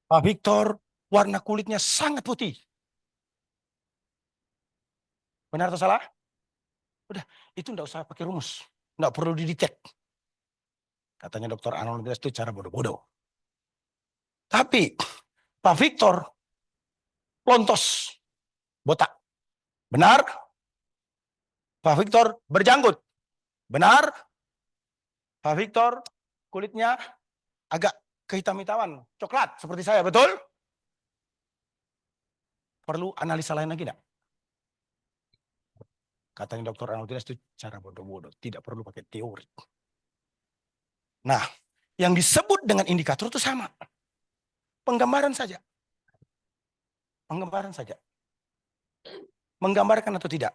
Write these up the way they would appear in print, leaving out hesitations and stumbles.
Pak Victor, warna kulitnya sangat putih. Benar atau salah? Udah, itu enggak usah pakai rumus. Enggak perlu didetek. Katanya dokter Arnold itu cara bodoh-bodoh. Tapi Pak Victor lontos, botak. Benar? Pak Victor berjanggut. Benar? Pak Victor kulitnya agak kehitam-hitaman, coklat seperti saya, betul? Perlu analisa lain lagi enggak? Katanya dokter Arnold itu cara bodoh-bodoh, tidak perlu pakai teori. Nah, yang disebut dengan indikator itu sama. Penggambaran saja. Penggambaran saja. Menggambarkan atau tidak.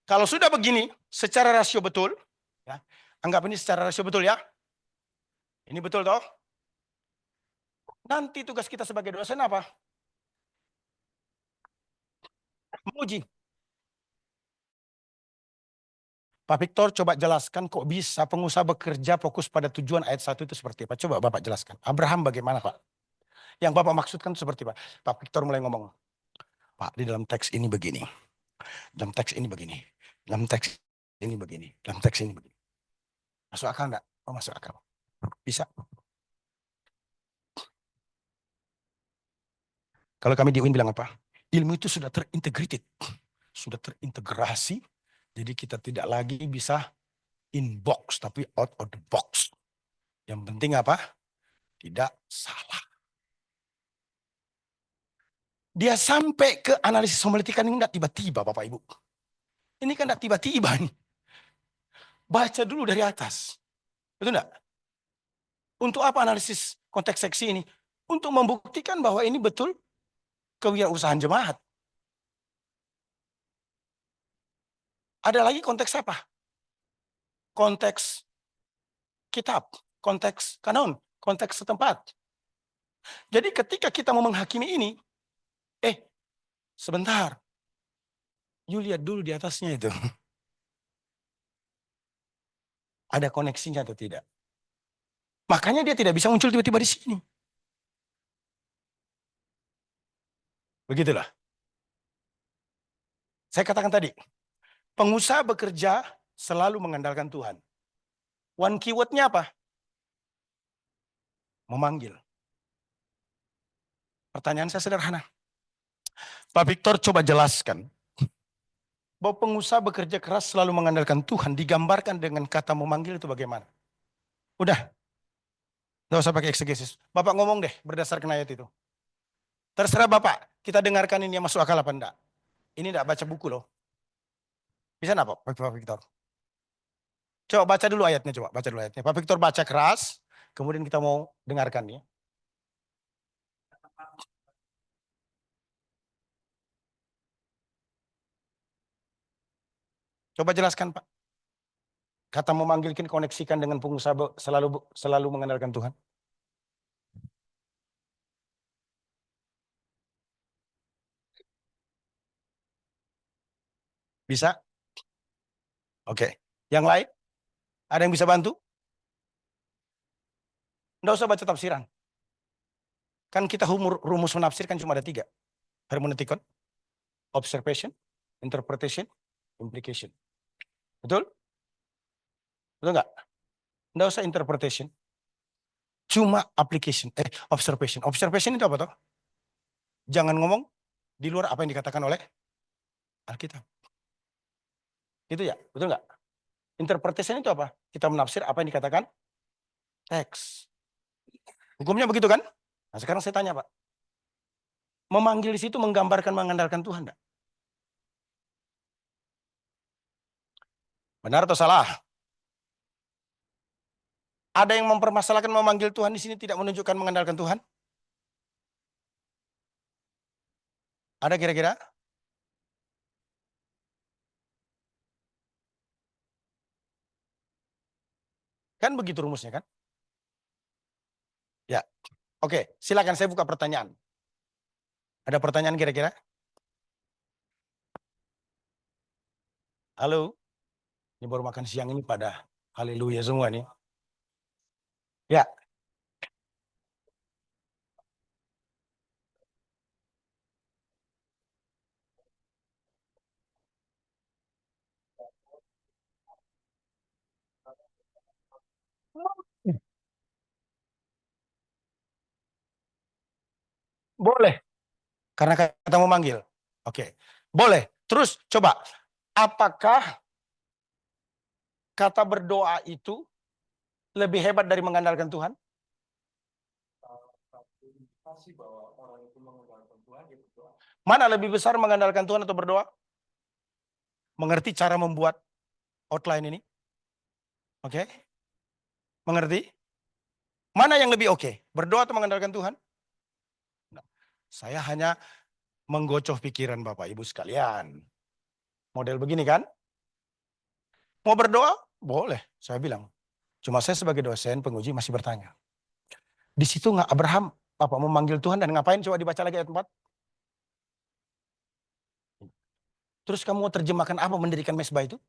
Kalau sudah begini, secara rasio betul, ya, anggap ini secara rasio betul ya. Ini betul toh? Nanti tugas kita sebagai dosen apa? Menguji. Pak Victor coba jelaskan kok bisa pengusaha bekerja fokus pada tujuan ayat 1 itu seperti apa? Coba Bapak jelaskan. Abraham bagaimana Pak? Yang Bapak maksudkan seperti apa? Pak Victor mulai ngomong. Pak, di dalam teks ini begini. Dalam teks ini begini. Dalam teks ini begini. Dalam teks ini begini. Masuk akal enggak? Oh, masuk akal. Bisa. Kalau kami di UIN bilang apa? Ilmu itu sudah terintegrated. Sudah terintegrasi. Jadi kita tidak lagi bisa in box, tapi out of the box. Yang penting apa? Tidak salah. Dia sampai ke analisis homiletika ini enggak tiba-tiba Bapak Ibu. Ini kan enggak tiba-tiba nih. Baca dulu dari atas. Betul enggak? Untuk apa analisis konteks seksi ini? Untuk membuktikan bahwa ini betul kewirausahaan jemaat. Ada lagi konteks apa? Konteks kitab, konteks kanon, konteks setempat. Jadi ketika kita mau menghakimi ini, sebentar. You lihat dulu di atasnya itu. Ada koneksinya atau tidak? Makanya dia tidak bisa muncul tiba-tiba di sini. Begitulah. Saya katakan tadi, pengusaha bekerja selalu mengandalkan Tuhan. One keywordnya apa? Memanggil. Pertanyaan saya sederhana. Pak Victor coba jelaskan bahwa pengusaha bekerja keras selalu mengandalkan Tuhan digambarkan dengan kata memanggil itu bagaimana? Udah. Nggak usah pakai eksegesis. Bapak ngomong deh berdasarkan ayat itu. Terserah Bapak, kita dengarkan ini yang masuk akal apa enggak. Ini enggak baca buku loh. Bisa enggak Pak Victor? Coba baca dulu ayatnya, coba baca dulu ayatnya. Pak Victor baca keras, kemudian kita mau dengarkan ya. Coba jelaskan Pak. Kata memanggilkan koneksikan dengan pengusaha selalu mengandalkan Tuhan. Bisa? Oke. Yang lain? Ada yang bisa bantu? Nggak usah baca tafsiran. Kan kita rumus menafsirkan cuma ada 3. Hermeneutikon, observation, interpretation, implication. Betul? Betul nggak? Nggak usah interpretation. Cuma application, observation. Observation itu apa toh? Jangan ngomong di luar apa yang dikatakan oleh Alkitab. Itu ya, betul nggak? Interpretation itu apa? Kita menafsir apa yang dikatakan teks. Hukumnya begitu kan? Nah sekarang saya tanya Pak. Memanggil di situ menggambarkan mengandalkan Tuhan enggak? Benar atau salah? Ada yang mempermasalahkan memanggil Tuhan di sini tidak menunjukkan mengandalkan Tuhan? Ada kira-kira? Kan begitu rumusnya kan? Ya. Oke, silakan saya buka pertanyaan. Ada pertanyaan kira-kira? Halo? Ini baru makan siang ini pada haleluya semua nih. Ya. Boleh. Karena kata memanggil. Oke. Boleh. Terus coba. Apakah kata berdoa itu lebih hebat dari mengandalkan Tuhan? Mana lebih besar mengandalkan Tuhan atau berdoa? Mengerti cara membuat outline ini? Oke. Mengerti? Mana yang lebih oke? Berdoa atau mengandalkan Tuhan? Nah, saya hanya menggocoh pikiran Bapak Ibu sekalian. Model begini kan? Mau berdoa? Boleh, saya bilang. Cuma saya sebagai dosen, penguji masih bertanya. Di situ nggak Abraham, Bapak memanggil Tuhan dan ngapain? Coba dibaca lagi ayat 4. Terus kamu mau terjemahkan apa mendirikan mesbah itu?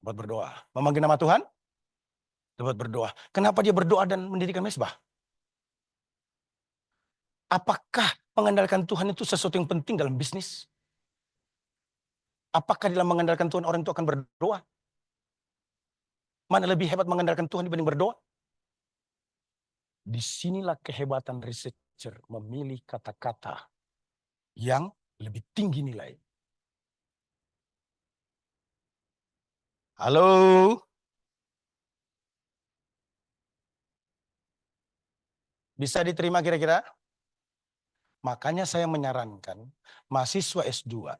Buat berdoa. Memanggil nama Tuhan? Buat berdoa. Kenapa dia berdoa dan mendirikan mesbah? Apakah mengandalkan Tuhan itu sesuatu yang penting dalam bisnis? Apakah dalam mengandalkan Tuhan orang itu akan berdoa? Mana lebih hebat mengandalkan Tuhan dibanding berdoa? Disinilah kehebatan researcher memilih kata-kata yang lebih tinggi nilai. Halo? Bisa diterima kira-kira? Makanya saya menyarankan mahasiswa S2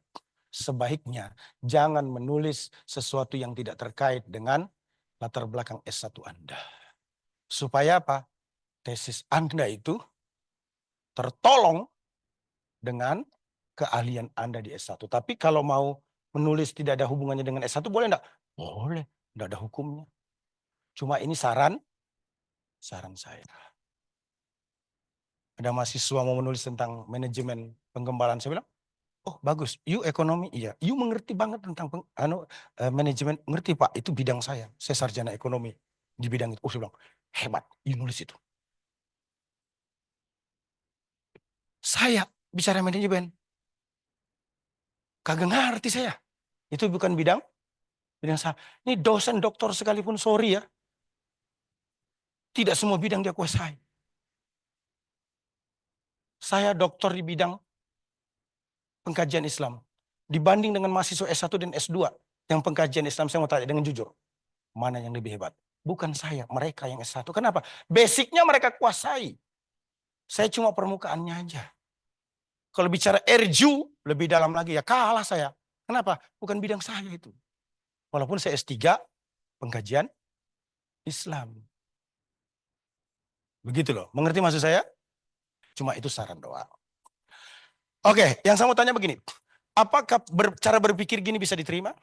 sebaiknya jangan menulis sesuatu yang tidak terkait dengan latar belakang S1 Anda. Supaya apa? Tesis Anda itu tertolong dengan keahlian Anda di S1. Tapi kalau mau menulis tidak ada hubungannya dengan S1 boleh enggak? Boleh, enggak ada hukumnya. Cuma ini saran saya. Ada mahasiswa mau menulis tentang manajemen penggembalaan, saya bilang, oh bagus, you ekonomi, iya. You mengerti banget tentang manajemen, ngerti Pak, itu bidang saya sarjana ekonomi di bidang itu. Oh saya bilang, hebat, you nulis itu. Saya bicara manajemen, kagak ngerti saya. Itu bukan bidang saya. Ini dosen doktor sekalipun, sorry ya, tidak semua bidang dia kuasai. Saya doktor di bidang pengkajian Islam. Dibanding dengan mahasiswa S1 dan S2 yang pengkajian Islam, saya mau tanya dengan jujur, mana yang lebih hebat? Bukan saya, mereka yang S1. Kenapa? Basicnya mereka kuasai. Saya cuma permukaannya aja. Kalau bicara erju, lebih dalam lagi, ya kalah saya. Kenapa? Bukan bidang saya itu. Walaupun saya S3, pengkajian Islam. Begitu loh. Mengerti maksud saya? Cuma itu saran doa. Oke, yang saya mau tanya begini. Apakah cara berpikir gini bisa diterima?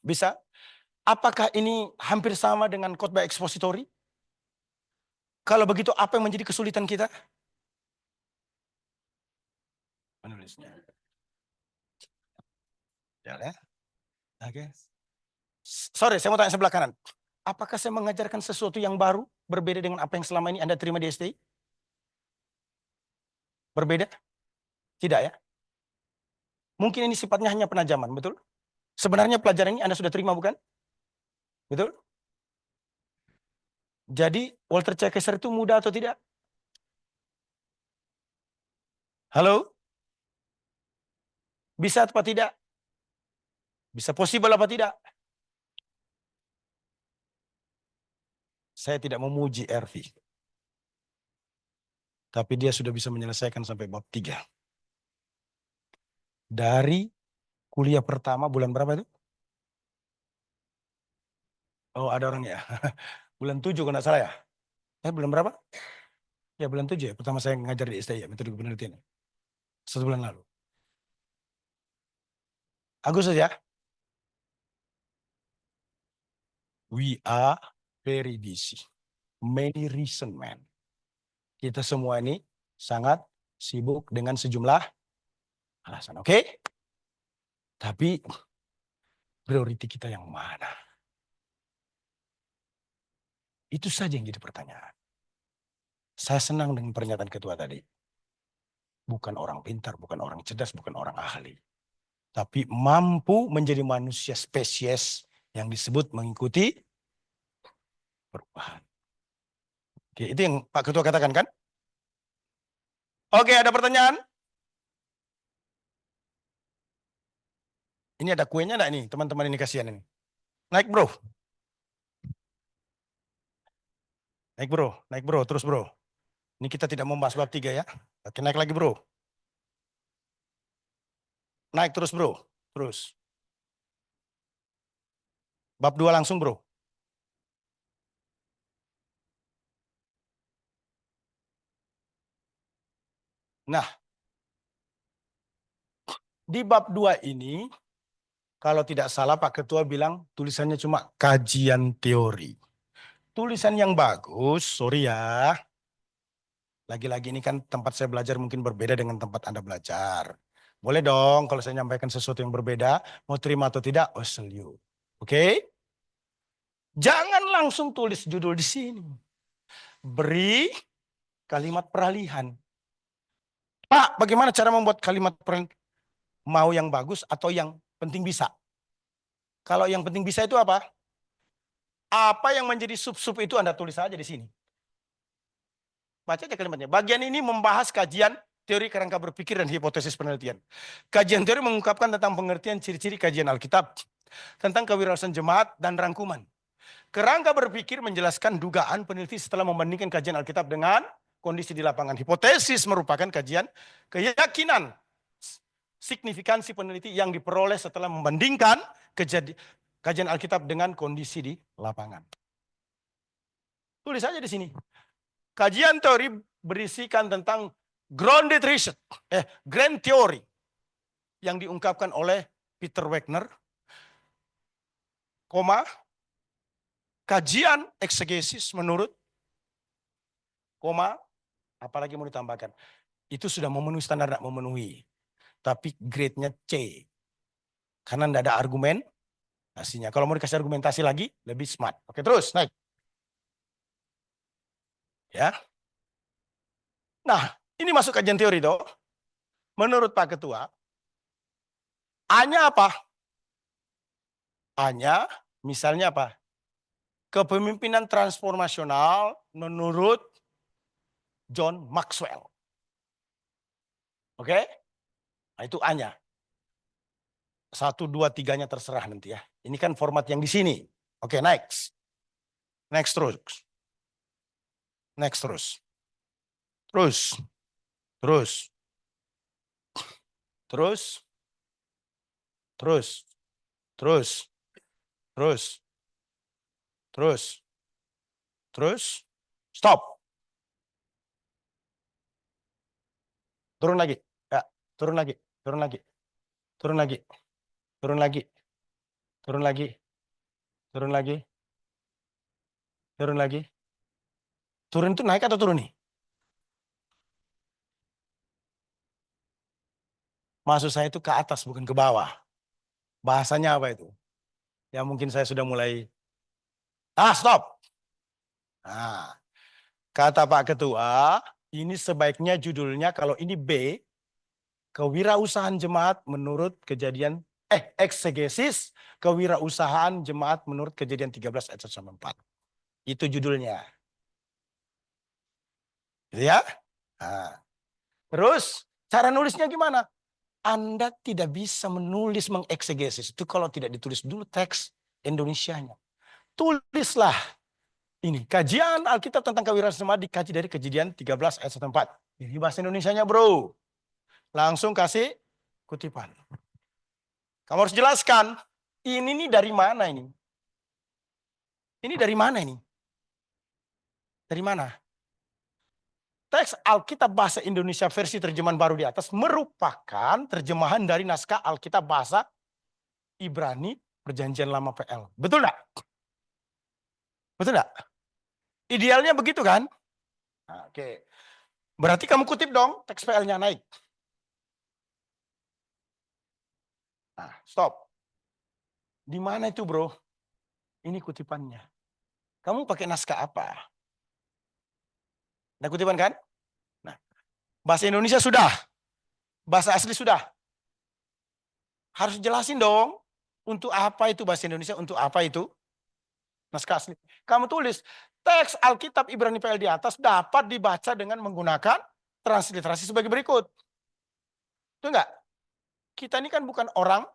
Bisa? Apakah ini hampir sama dengan khotbah ekspositori? Kalau begitu, apa yang menjadi kesulitan kita? Menulisnya. Ya. Oke. Sorry, saya mau tanya sebelah kanan. Apakah saya mengajarkan sesuatu yang baru, berbeda dengan apa yang selama ini Anda terima di STI? Berbeda? Tidak ya? Mungkin ini sifatnya hanya penajaman, betul? Sebenarnya pelajaran ini Anda sudah terima, bukan? Betul? Jadi, Walter C. Kaiser itu muda atau tidak? Halo? Bisa atau tidak? Bisa possible apa tidak? Saya tidak memuji RV. Tapi dia sudah bisa menyelesaikan sampai bab 3. Dari kuliah pertama bulan berapa itu? Oh, ada orang ya. Bulan 7 kalau nggak salah ya. Bulan berapa? Ya bulan 7 ya. Pertama saya ngajar di STI ya, metode penelitian. 1 bulan lalu. Agustus ya. We are very busy. Many reason, man. Kita semua ini sangat sibuk dengan sejumlah alasan. Oke? Tapi priority kita yang mana? Itu saja yang jadi pertanyaan. Saya senang dengan pernyataan ketua tadi. Bukan orang pintar, bukan orang cerdas, bukan orang ahli. Tapi mampu menjadi manusia spesies yang disebut mengikuti perubahan. Oke, itu yang Pak Ketua katakan kan? Oke, ada pertanyaan? Ini ada kuenya enggak nih, teman-teman ini kasihan ini. Naik bro. Naik bro, terus bro. Ini kita tidak membahas bab 3 ya. Oke, naik lagi bro. Naik terus bro, terus. Bab 2 langsung bro. Nah, di bab 2 ini, kalau tidak salah Pak Ketua bilang tulisannya cuma kajian teori. Tulisan yang bagus, sorry ya. Lagi-lagi ini kan tempat saya belajar mungkin berbeda dengan tempat Anda belajar. Boleh dong kalau saya nyampaikan sesuatu yang berbeda, mau terima atau tidak, oh you. Oke? Jangan langsung tulis judul di sini. Beri kalimat peralihan. Pak, bagaimana cara membuat kalimat peralihan? Mau yang bagus atau yang penting bisa? Kalau yang penting bisa itu apa? Apa yang menjadi sub-sub itu Anda tulis saja di sini. Baca aja kalimatnya. Bagian ini membahas kajian teori kerangka berpikir dan hipotesis penelitian. Kajian teori mengungkapkan tentang pengertian ciri-ciri kajian Alkitab, tentang kewirausahaan jemaat dan rangkuman. Kerangka berpikir menjelaskan dugaan peneliti setelah membandingkan kajian Alkitab dengan kondisi di lapangan. Hipotesis merupakan kajian keyakinan signifikansi peneliti yang diperoleh setelah membandingkan kajian Alkitab dengan kondisi di lapangan. Tulis saja di sini. Kajian teori berisikan tentang grounded research, grand theory yang diungkapkan oleh Peter Wagner, kajian eksegesis menurut, apalagi mau ditambahkan. Itu sudah memenuhi standar, tidak memenuhi. Tapi grade-nya C. Karena tidak ada argumen hasilnya. Kalau mau dikasih argumentasi lagi, lebih smart. Oke, terus naik. Ya. Nah, ini masuk kajian teori dong. Menurut Pak Ketua, A-nya apa? A-nya misalnya apa? Kepemimpinan transformasional menurut John Maxwell. Oke? Nah, itu A-nya. 1, 2, 3-nya terserah nanti ya. Ini kan format yang di sini. Oke, next. Next terus. Next terus. Terus. Terus. Terus. Terus. Terus. Terus. Terus. Terus. Stop. Turun lagi. Ya, turun lagi. Turun lagi. Turun lagi. Turun lagi. Turun lagi. Turun lagi. Turun lagi. Turun itu naik atau turun nih? Maksud saya itu ke atas bukan ke bawah. Bahasanya apa itu? Ya mungkin saya sudah mulai. Stop. Nah, kata Pak Ketua, ini sebaiknya judulnya kalau ini B, kewirausahaan jemaat menurut kejadian eksegesis kewirausahaan jemaat menurut kejadian 13 ayat 1-4. Itu judulnya. Gitu ya? Nah. Terus cara nulisnya gimana? Anda tidak bisa menulis mengeksegesis itu kalau tidak ditulis dulu teks Indonesianya. Tulislah ini kajian Alkitab tentang kewirausahaan jemaat dikaji dari kejadian 13 ayat 1-4. Ini bahasa Indonesianya, bro. Langsung kasih kutipan. Kamu harus jelaskan, ini nih dari mana ini? Ini dari mana ini? Dari mana? Teks Alkitab bahasa Indonesia versi terjemahan baru di atas merupakan terjemahan dari naskah Alkitab bahasa Ibrani Perjanjian Lama PL. Betul enggak? Betul enggak? Idealnya begitu kan? Nah, oke. Berarti kamu kutip dong teks PL-nya naik. Nah, stop. Di mana itu, bro? Ini kutipannya. Kamu pakai naskah apa? Ada kutipan kan? Nah, bahasa Indonesia sudah. Bahasa asli sudah. Harus jelasin dong. Untuk apa itu bahasa Indonesia? Untuk apa itu? Naskah asli. Kamu tulis, teks Alkitab Ibrani PL di atas dapat dibaca dengan menggunakan transliterasi sebagai berikut. Itu enggak? Kita ini kan bukan orang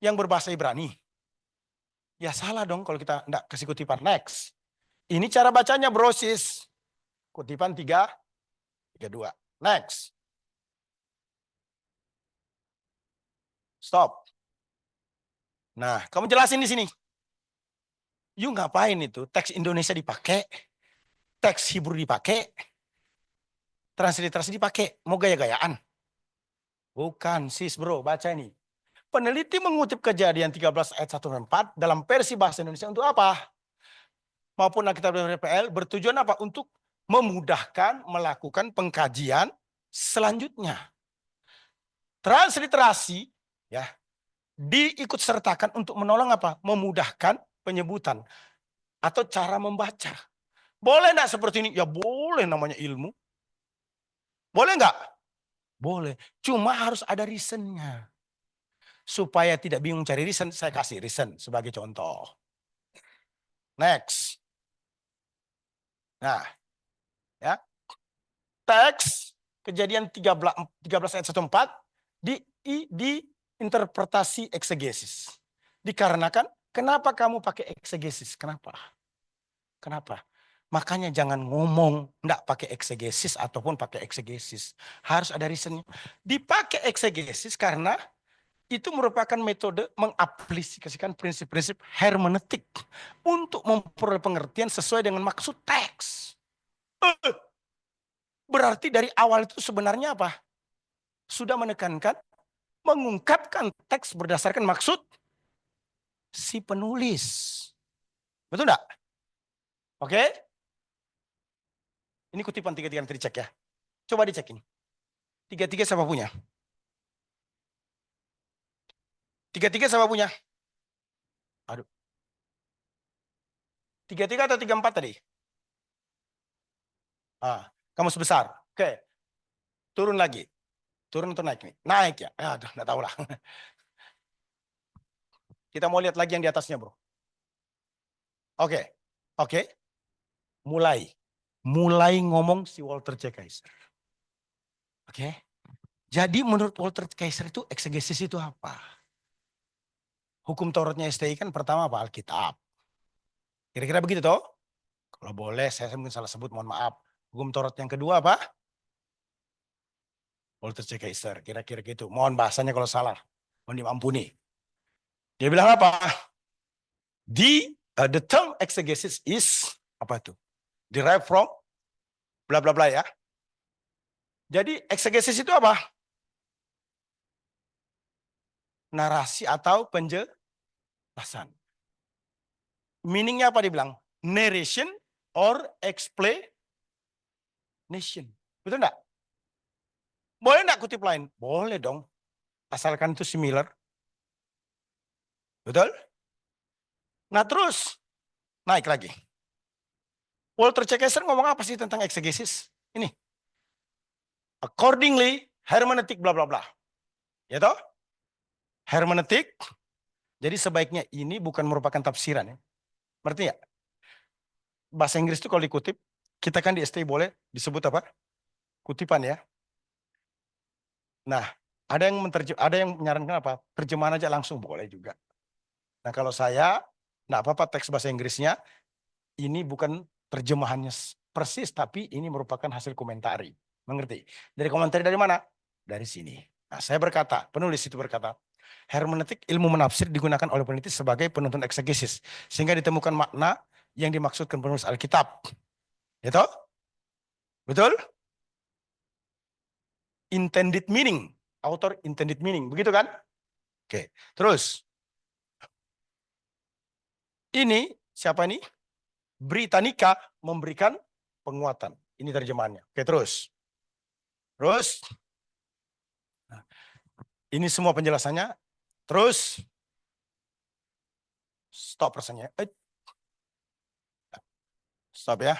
yang berbahasa Ibrani. Ya salah dong kalau kita enggak kasih kutipan. Next. Ini cara bacanya brosis. Kutipan 3, 32. Next. Stop. Nah, kamu jelasin di sini. You ngapain itu? Teks Indonesia dipakai, teks Hebrew dipakai, transliterasi dipakai. Mau gaya-gayaan? Bukan, sis bro, baca ini. Peneliti mengutip Kejadian 13 ayat 1-4 dalam versi bahasa Indonesia untuk apa? Maupun Alkitab PL bertujuan apa? Untuk memudahkan melakukan pengkajian selanjutnya. Transliterasi ya diikut sertakan untuk menolong apa? Memudahkan penyebutan atau cara membaca. Boleh enggak seperti ini? Ya boleh, namanya ilmu. Boleh enggak? Boleh. Cuma harus ada reasonnya. Supaya tidak bingung cari reason, saya kasih reason sebagai contoh. Next. Nah, ya. Teks Kejadian 13 ayat 1-4 di interpretasi eksegesis. Dikarenakan kenapa kamu pakai eksegesis? Kenapa? Kenapa? Makanya jangan ngomong enggak pakai eksegesis ataupun pakai eksegesis. Harus ada reasonnya. Dipakai eksegesis karena itu merupakan metode mengaplikasikan prinsip-prinsip hermeneutik untuk memperoleh pengertian sesuai dengan maksud teks. Berarti dari awal itu sebenarnya apa? Sudah menekankan, mengungkapkan teks berdasarkan maksud si penulis. Betul enggak? Oke? Ini kutipan 3-3 nanti dicek ya. Coba dicek ini. 3-3 siapa punya? 3-3 siapa punya? Aduh. 3-3 atau 3-4 tadi? Ah, kamu sebesar. Oke. Turun lagi. Turun atau naik nih? Naik ya? Aduh, enggak tahu lah. Kita mau lihat lagi yang di atasnya, bro. Oke. Oke. Mulai. Mulai ngomong si Walter J. Kaiser. Oke. Jadi menurut Walter Kaiser itu eksegesis itu apa? Hukum Tauratnya STI kan pertama apa? Alkitab. Kira-kira begitu toh? Kalau boleh saya mungkin salah sebut, mohon maaf. Hukum Taurat yang kedua apa? Walter J. Kaiser. Kira-kira gitu. Mohon bahasanya kalau salah. Mohon diampuni. Dia bilang apa? The term exegesis is apa itu? Derived from bla bla bla ya. Jadi exegesis itu apa? Narasi atau penjelasan. Meaningnya apa dibilang? Narration or explanation. Betul enggak? Boleh enggak kutip lain? Boleh dong. Asalkan itu similar. Betul? Nah terus, naik lagi. Walter C. Kaiser ngomong apa sih tentang exegesis? Ini. Accordingly, hermeneutik bla bla bla. Ya toh? Hermeneutik. Jadi sebaiknya ini bukan merupakan tafsiran ya. Berarti ya? Bahasa Inggris itu kalau dikutip, kita kan di STI boleh disebut apa? Kutipan ya. Nah, ada yang menyarankan apa? Terjemahan aja langsung boleh juga. Nah, kalau saya enggak apa-apa teks bahasa Inggrisnya ini bukan terjemahannya persis, tapi ini merupakan hasil komentari. Mengerti? Dari komentari dari mana? Dari sini. Nah, saya berkata, penulis itu berkata, hermeneutik ilmu menafsir digunakan oleh peneliti sebagai penuntun eksegesis, sehingga ditemukan makna yang dimaksudkan penulis Alkitab. Itu? Betul? Intended meaning. Author intended meaning. Begitu kan? Oke. Terus. Ini, siapa ini? Britannica memberikan penguatan. Ini terjemahannya. Oke, terus. Terus. Nah, ini semua penjelasannya. Terus. Stop rasanya. Stop ya.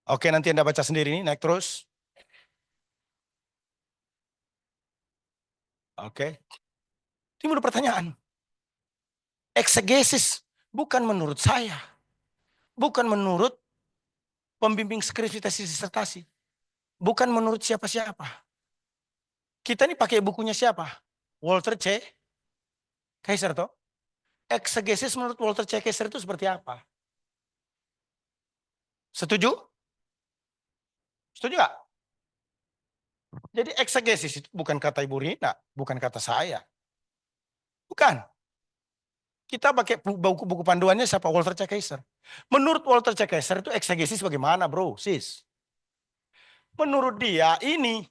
Oke, nanti Anda baca sendiri ini. Naik terus. Oke. Timbul pertanyaan. Eksegesis bukan menurut saya. Bukan menurut pembimbing skripsi tesis disertasi. Bukan menurut siapa-siapa. Kita ini pakai bukunya siapa? Walter C. Kaiser toh. Eksegesis menurut Walter C. Kaiser itu seperti apa? Setuju? Setuju nggak? Jadi eksegesis itu bukan kata Ibu Rina, bukan kata saya. Bukan. Kita pakai buku panduannya siapa? Walter C. Kaiser. Menurut Walter C. Kaiser itu eksegesis bagaimana, bro, sis? Menurut dia ini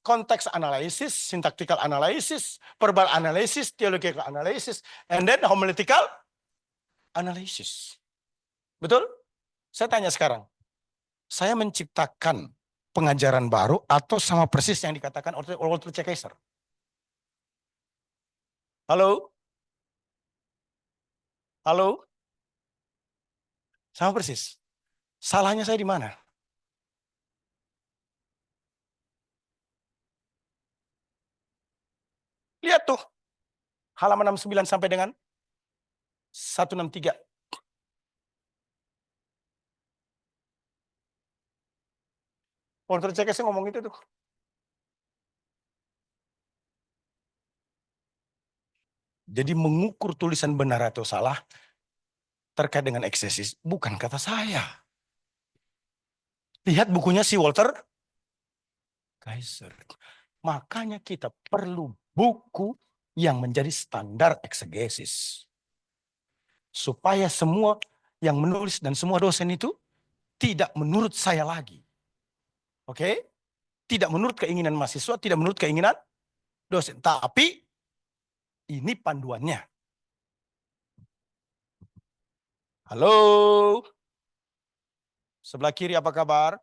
konteks analisis, syntactical analysis, verbal analysis, theological analysis, and then homiletical analysis. Betul? Saya tanya sekarang, saya menciptakan pengajaran baru atau sama persis yang dikatakan oleh Walter C. Kaiser? Halo? Halo? Sama persis. Salahnya saya di mana? Lihat tuh, halaman 69 sampai dengan 163. Walter C. Kaiser ngomong itu tuh. Jadi mengukur tulisan benar atau salah terkait dengan eksesis bukan kata saya. Lihat bukunya si Walter Kaiser. Makanya kita perlu buku yang menjadi standar eksegesis. Supaya semua yang menulis dan semua dosen itu tidak menurut saya lagi. Oke? Tidak menurut keinginan mahasiswa, tidak menurut keinginan dosen. Tapi ini panduannya. Halo? Sebelah kiri apa kabar?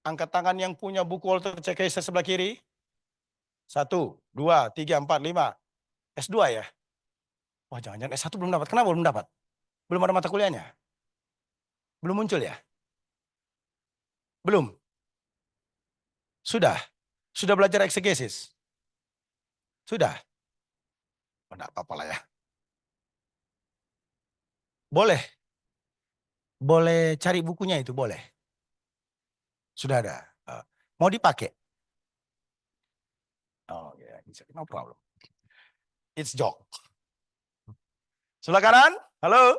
Angkat tangan yang punya buku Walter C. Kaiser sebelah kiri. 1, 2, 3, 4, 5. S2 ya? Wah, jangan-jangan S1 belum dapat. Kenapa belum dapat? Belum ada mata kuliahnya? Belum muncul ya? Belum? Sudah? Sudah belajar eksegesis? Sudah? Oh, enggak apa-apa lah ya. Boleh. Boleh cari bukunya itu, boleh. Sudah ada. Mau dipakai? Oh, ya, yeah. No problem. It's joke. Sebelah kanan? Halo?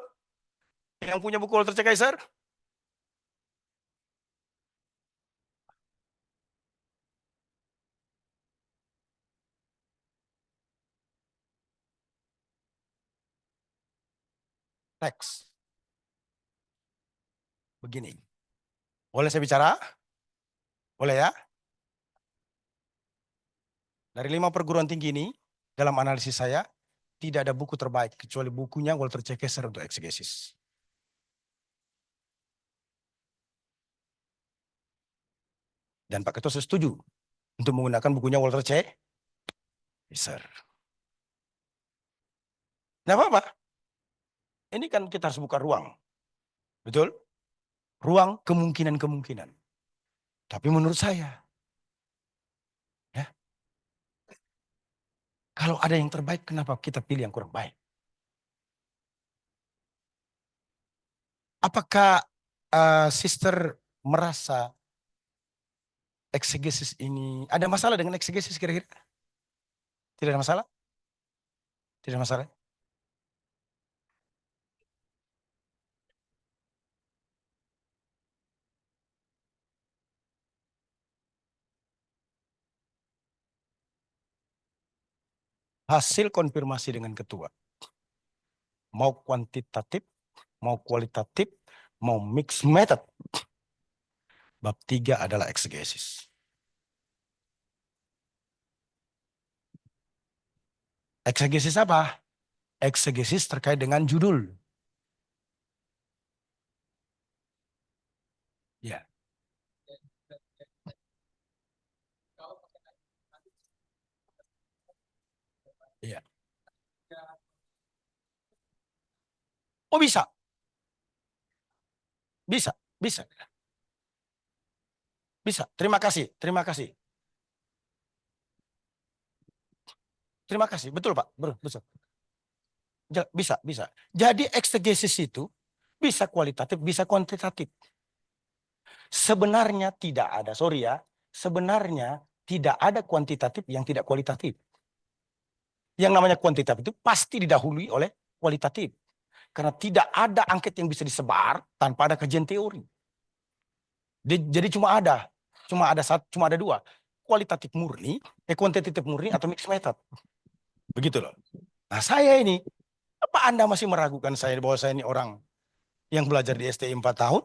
Yang punya buku Walter C. Kaiser? Teks. Begini. Boleh saya bicara? Boleh ya? Dari 5 perguruan tinggi ini, dalam analisis saya, tidak ada buku terbaik kecuali bukunya Walter C. Kaiser untuk eksegesis. Dan Pak Ketua setuju untuk menggunakan bukunya Walter C. Kaiser. Tidak apa-apa. Ini kan kita harus buka ruang. Betul? Ruang kemungkinan-kemungkinan. Tapi menurut saya, ya, kalau ada yang terbaik, kenapa kita pilih yang kurang baik? Apakah sister merasa eksegesis ini ada masalah dengan eksegesis kira-kira? Tidak ada masalah? Tidak ada masalah. Hasil konfirmasi dengan ketua. Mau kuantitatif, mau kualitatif, mau mix method. Bab 3 adalah eksegesis. Eksegesis apa? Eksegesis terkait dengan judul. Ya. Iya. Oh bisa, bisa, bisa, bisa. Terima kasih, terima kasih. Terima kasih. Betul, Pak. Betul. Bisa, bisa. Jadi eksegesis itu bisa kualitatif, bisa kuantitatif. Sebenarnya tidak ada, sorry ya, sebenarnya tidak ada kuantitatif yang tidak kualitatif. Yang namanya kuantitatif itu pasti didahului oleh kualitatif. Karena tidak ada angket yang bisa disebar tanpa ada kajian teori. Jadi cuma ada dua, kualitatif murni, kuantitatif murni atau mixed method. Begitu loh. Nah saya ini, apa Anda masih meragukan saya bahwa saya ini orang yang belajar di STI 4 tahun,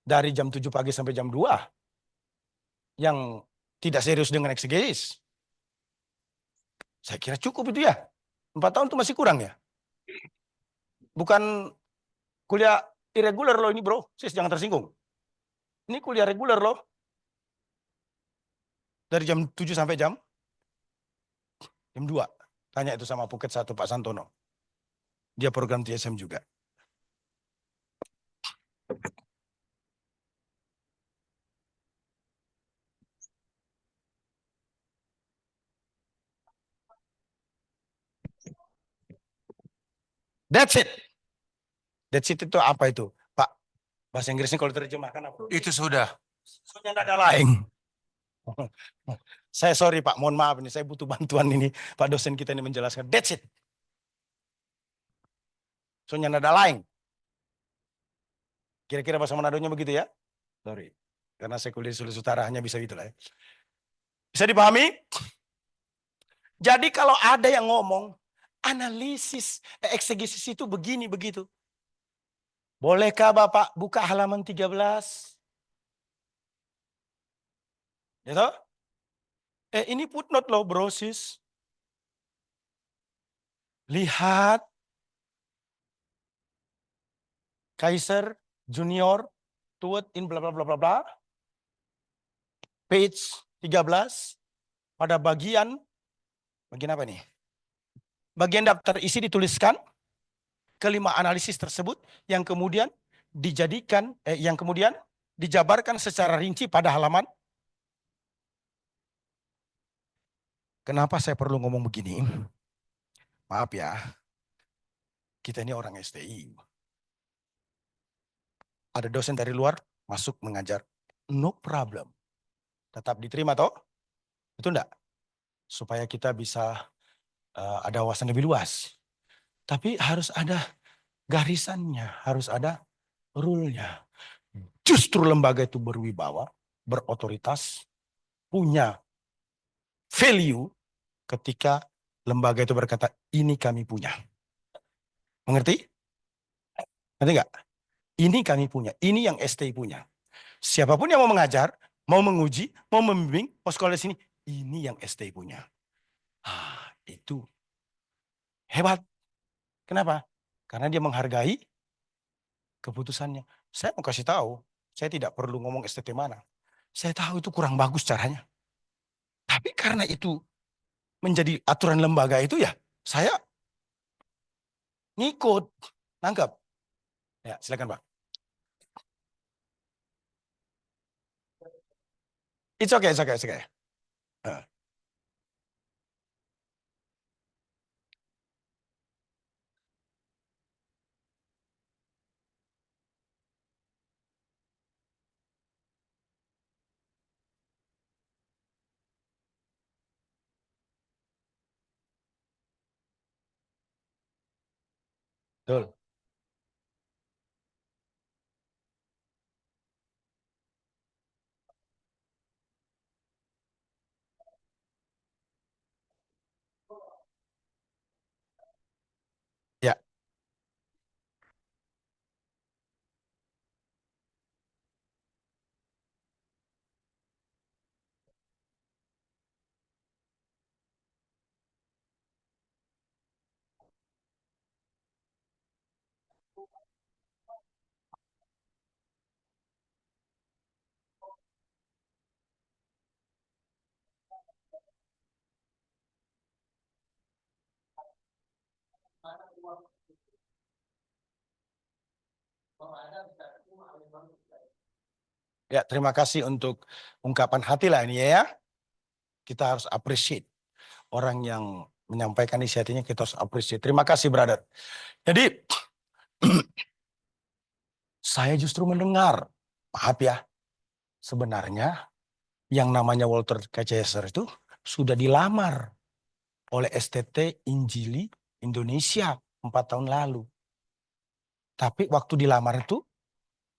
dari jam 7 pagi sampai jam 2, yang tidak serius dengan eksegesis? Saya kira cukup itu ya. 4 tahun itu masih kurang ya. Bukan kuliah irregular loh ini bro, sis jangan tersinggung. Ini kuliah reguler loh. Dari jam 7 sampai jam 2. Tanya itu sama Puket 1 Pak Santono. Dia program TSM juga. That's it. That's it itu apa itu? Pak, bahasa Inggrisnya kalau terjemahkan apa? Itu sudah. Soalnya ada lain. Saya sorry Pak, mohon maaf ini. Saya butuh bantuan ini. Pak dosen kita ini menjelaskan. That's it. Soalnya ada lain. Kira-kira bahasa Manadonya begitu ya? Sorry. Karena saya kuliah di Sulawesi Utara hanya bisa itulah ya. Bisa dipahami? Jadi kalau ada yang ngomong, analisis, eksegesis itu begini, begitu. Bolehkah Bapak buka halaman 13? Ya toh? Ini footnote loh bro sis. Lihat. Kaiser Junior Tuet in bla bla bla bla bla. Page 13 pada bagian apa nih? Bagian daftar isi dituliskan kelima analisis tersebut yang kemudian dijadikan yang kemudian dijabarkan secara rinci pada halaman. Kenapa saya perlu ngomong begini? Maaf ya. Kita ini orang STI. Ada dosen dari luar masuk mengajar. No problem. Tetap diterima toh? Itu enggak? Supaya kita bisa ada wawasan lebih luas. Tapi harus ada garisannya, harus ada rule-nya. Justru lembaga itu berwibawa, berotoritas, punya value ketika lembaga itu berkata, ini kami punya. Mengerti? Ngerti nggak? Ini kami punya, ini yang STI punya. Siapapun yang mau mengajar, mau menguji, mau membimbing, mau sekolah di sini, ini yang STI punya. Itu hebat. Kenapa? Karena dia menghargai keputusannya. Saya mau kasih tahu, saya tidak perlu ngomong STT mana. Saya tahu itu kurang bagus caranya. Tapi karena itu menjadi aturan lembaga itu ya, saya ngikut. Nangkep? Ya, silakan Pak. It's okay, it's okay, it's okay. Betul. Ya, ya terima kasih untuk ungkapan hati lah ini ya. Kita harus appreciate orang yang menyampaikan isi hatinya kita harus appreciate. Terima kasih, brother. Jadi, saya justru mendengar, maaf ya, sebenarnya yang namanya Walter Kaiser itu sudah dilamar oleh STT Injili Indonesia 4 tahun lalu. Tapi waktu dilamar itu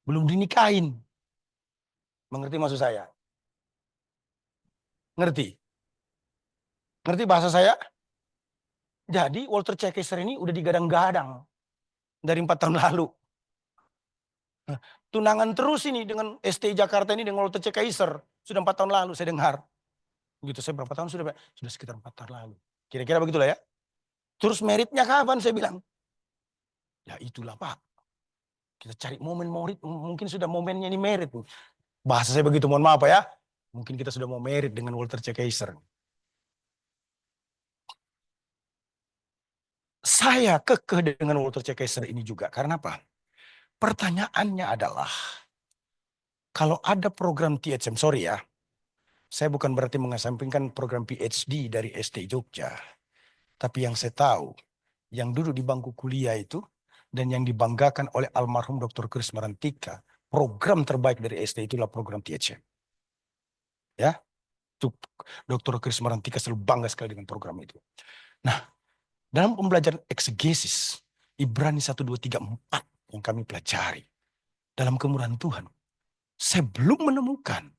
belum dinikahin. Mengerti maksud saya? Ngerti? Ngerti bahasa saya? Jadi Walter Kaiser ini udah digadang-gadang dari 4 tahun lalu. Nah, tunangan terus ini dengan ST Jakarta ini dengan Walter Kaiser. Sudah 4 tahun lalu saya dengar. Begitu saya berapa tahun sudah? Sudah sekitar 4 tahun lalu. Kira-kira begitulah ya. Terus meritnya kapan saya bilang? Ya itulah Pak. Kita cari momen merit, mungkin sudah momennya ini merit. Bahasa saya begitu, mohon maaf Pak ya. Mungkin kita sudah mau merit dengan Walter Kaiser. Saya kekeh dengan Walter Kaiser ini juga. Karena apa? Pertanyaannya adalah, kalau ada program THM, sorry ya, saya bukan berarti mengesampingkan program PhD dari ST Jogja. Tapi yang saya tahu, yang duduk di bangku kuliah itu, dan yang dibanggakan oleh almarhum Dr. Kris Marantika, program terbaik dari ST itulah program THM. Ya, Dr. Kris Marantika selalu bangga sekali dengan program itu. Nah, dalam pembelajaran eksegesis, Ibrani 1, 2, 3, 4 yang kami pelajari, dalam kemurahan Tuhan, saya belum menemukan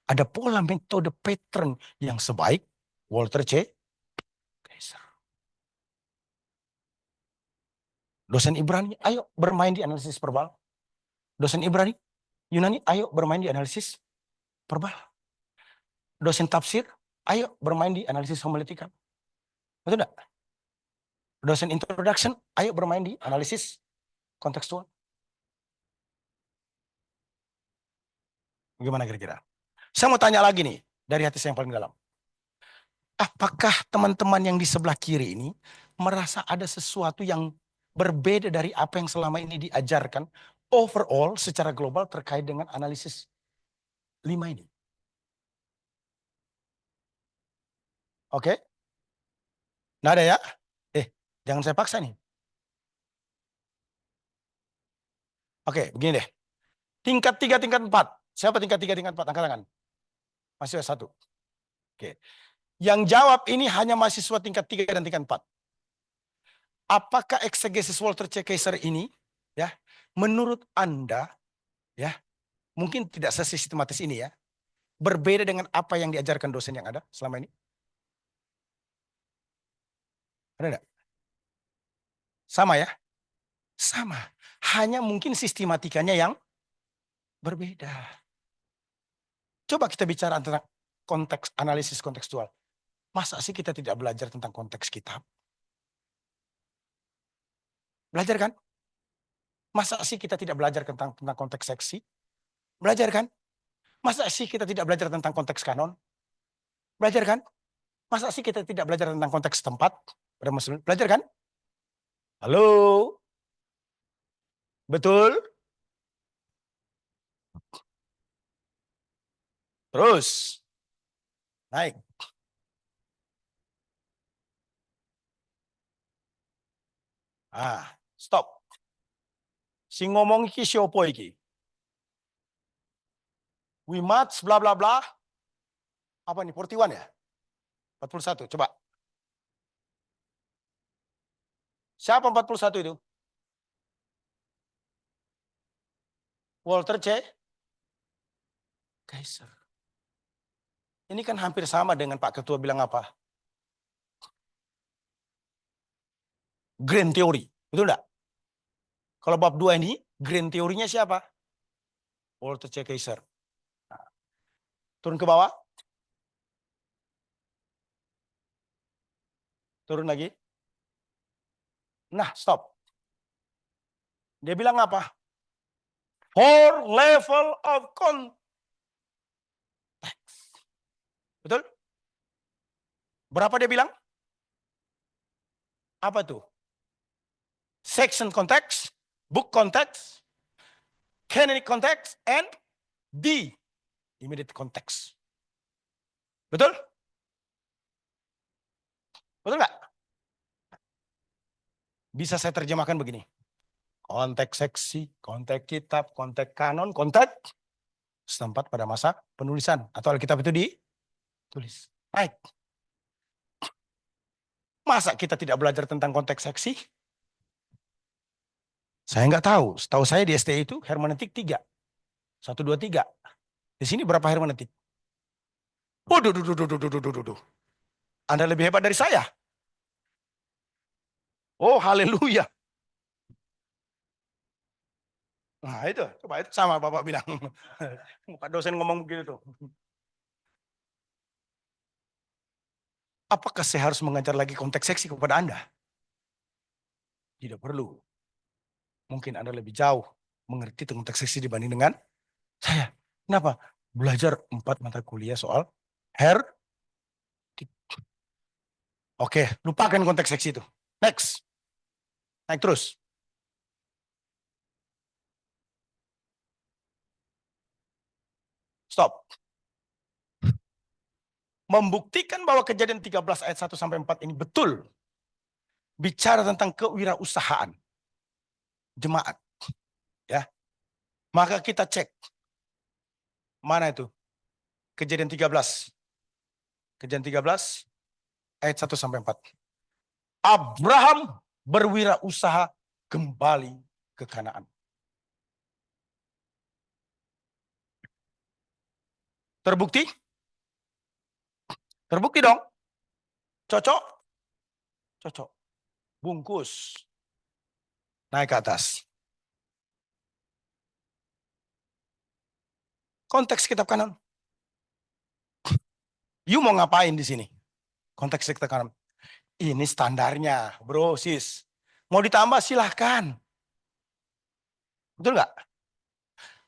ada pola metode pattern yang sebaik Walter Kaiser. Dosen Ibrani, ayo bermain di analisis verbal. Dosen Ibrani, Yunani, ayo bermain di analisis verbal. Dosen tafsir, ayo bermain di analisis homiletika. Betul enggak? Dosen introduction, ayo bermain di analisis kontekstual. Gimana kira-kira? Saya mau tanya lagi nih, dari hati saya yang paling dalam. Apakah teman-teman yang di sebelah kiri ini merasa ada sesuatu yang berbeda dari apa yang selama ini diajarkan overall secara global terkait dengan analisis 5 ini? Oke? Nggak ada ya? Jangan saya paksa nih. Oke, begini deh. Tingkat 3, tingkat 4. Siapa tingkat 3, tingkat 4? Angkat tangan. Masih ada 1. Oke. Yang jawab ini hanya mahasiswa tingkat 3 dan tingkat 4. Apakah eksegesis Walter Kaiser ini, ya, menurut Anda, ya, mungkin tidak sesistematis ini ya, berbeda dengan apa yang diajarkan dosen yang ada selama ini? Ada enggak? Sama ya? Sama. Hanya mungkin sistematikanya yang berbeda. Coba kita bicara tentang konteks, analisis kontekstual. Masa sih kita tidak belajar tentang konteks kitab? Belajar kan? Masa sih kita tidak belajar tentang konteks seksi? Belajar kan? Masa sih kita tidak belajar tentang konteks kanon? Belajar kan? Masa sih kita tidak belajar tentang konteks tempat? Belajar kan? Halo? Betul? Terus. Naik. Stop. Si ngomong iki siopo iki? We must bla bla bla. Apa nih? 41 ya? 41. Coba. Siapa 41 itu? Walter Kaiser. Ini kan hampir sama dengan Pak Ketua bilang apa? Grand Theory. Betul enggak? Kalau bab 2 ini, Grand Theory-nya siapa? Walter Kaiser. Nah, turun ke bawah. Turun lagi. Nah, stop. Dia bilang apa? 4 level of context. Betul? Berapa dia bilang? Apa tuh? Section context, book context, canonic context, and the immediate context. Betul? Bisa saya terjemahkan begini. Konteks seksi, konteks kitab, konteks kanon, konteks setempat pada masa penulisan. Atau Alkitab itu ditulis. Baik. Masa kita tidak belajar tentang konteks seksi? Saya nggak tahu. Setahu saya di STI itu hermeneutik 3. 1, 2, 3. Di sini berapa hermeneutik? Waduh, Anda lebih hebat dari saya. Oh, haleluya. Nah itu, coba itu sama Bapak bilang. Pak dosen ngomong begitu tuh. Apakah saya harus mengajar lagi konteks seksi kepada Anda? Tidak perlu. Mungkin Anda lebih jauh mengerti tentang konteks seksi dibanding dengan saya. Kenapa? Belajar 4 mata kuliah soal her. Oke, lupakan konteks seksi itu. Next. Naik terus. Stop. Membuktikan bahwa kejadian 13 ayat 1 sampai 4 ini betul. Bicara tentang kewirausahaan jemaat. Ya. Maka kita cek. Mana itu? Kejadian 13. Kejadian 13 ayat 1 sampai 4. Abraham berwirausaha kembali ke Kanaan. Terbukti? Terbukti dong. Cocok? Cocok. Bungkus. Naik ke atas. Konteks kitab kanon. You mau ngapain di sini? Konteks kitab kanon. Ini standarnya, bro, sis. Mau ditambah silahkan. Betul nggak?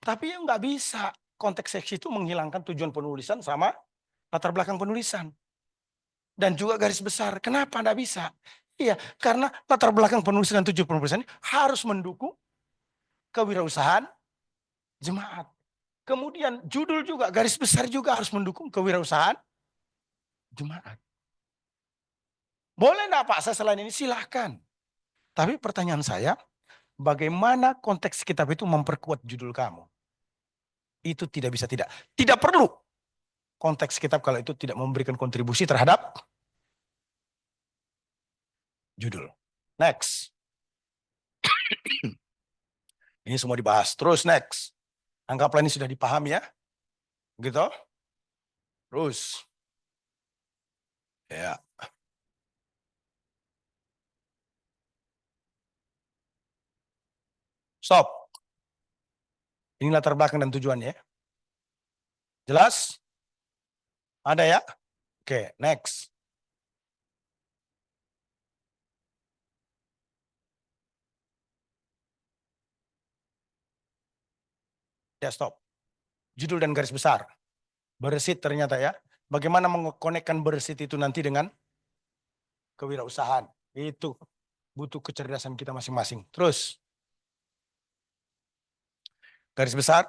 Tapi ya nggak bisa. Konteks seksi itu menghilangkan tujuan penulisan sama latar belakang penulisan. Dan juga garis besar. Kenapa nggak bisa? Iya, karena latar belakang penulisan dan tujuan penulisan harus mendukung kewirausahaan jemaat. Kemudian judul juga, garis besar juga harus mendukung kewirausahaan jemaat. Boleh enggak Pak, saya selain ini silahkan. Tapi pertanyaan saya, bagaimana konteks kitab itu memperkuat judul kamu? Itu tidak bisa tidak. Tidak perlu konteks kitab kalau itu tidak memberikan kontribusi terhadap judul. Next. Ini semua dibahas. Terus next. Anggaplah ini sudah dipahami ya. Gitu. Terus. Ya. Stop. Ini latar belakang dan tujuannya. Jelas? Ada ya? Oke, next. Ya, stop. Judul dan garis besar. Bersit ternyata ya. Bagaimana mengkonekkan bersit itu nanti dengan kewirausahaan. Itu butuh kecerdasan kita masing-masing. Terus. Garis besar.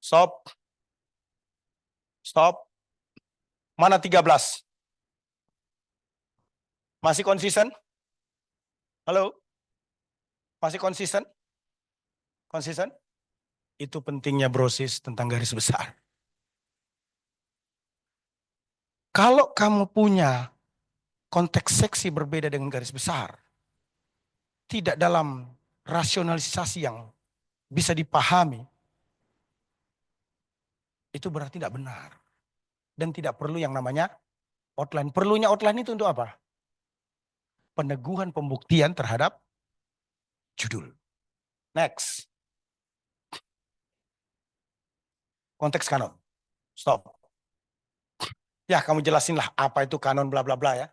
Stop. Stop. Mana 13? Masih konsisten? Halo? Masih konsisten? Konsisten? Itu pentingnya brosis tentang garis besar. Kalau kamu punya konteks seksi berbeda dengan garis besar, tidak dalam rasionalisasi yang bisa dipahami, itu berarti tidak benar. Dan tidak perlu yang namanya outline. Perlunya outline itu untuk apa? Peneguhan pembuktian terhadap judul. Next. Konteks kanon. Stop. Ya, kamu jelasinlah apa itu kanon bla bla bla ya.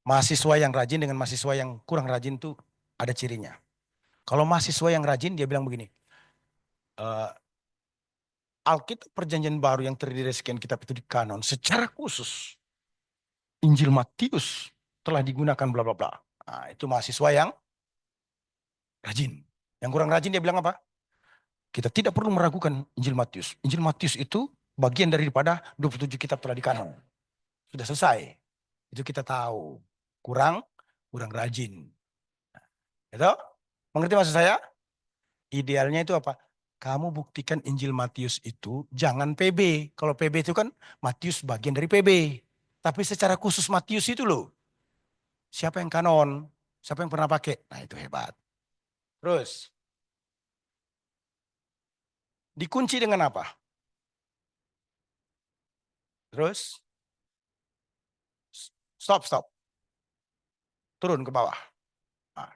Mahasiswa yang rajin dengan mahasiswa yang kurang rajin itu ada cirinya. Kalau mahasiswa yang rajin dia bilang begini, Alkitab Perjanjian Baru yang terdiri dari sekian kitab itu di kanon secara khusus Injil Matius telah digunakan bla bla bla. Nah, itu mahasiswa yang rajin. Yang kurang rajin dia bilang apa? Kita tidak perlu meragukan Injil Matius. Injil Matius itu bagian daripada 27 kitab telah di kanon. Sudah selesai. Itu kita tahu. Kurang rajin. Itu? Mengerti maksud saya? Idealnya itu apa? Kamu buktikan Injil Matius itu jangan PB. Kalau PB itu kan Matius bagian dari PB. Tapi secara khusus Matius itu loh. Siapa yang kanon? Siapa yang pernah pakai? Nah itu hebat. Terus, dikunci dengan apa? Terus, stop. Turun ke bawah. Nah,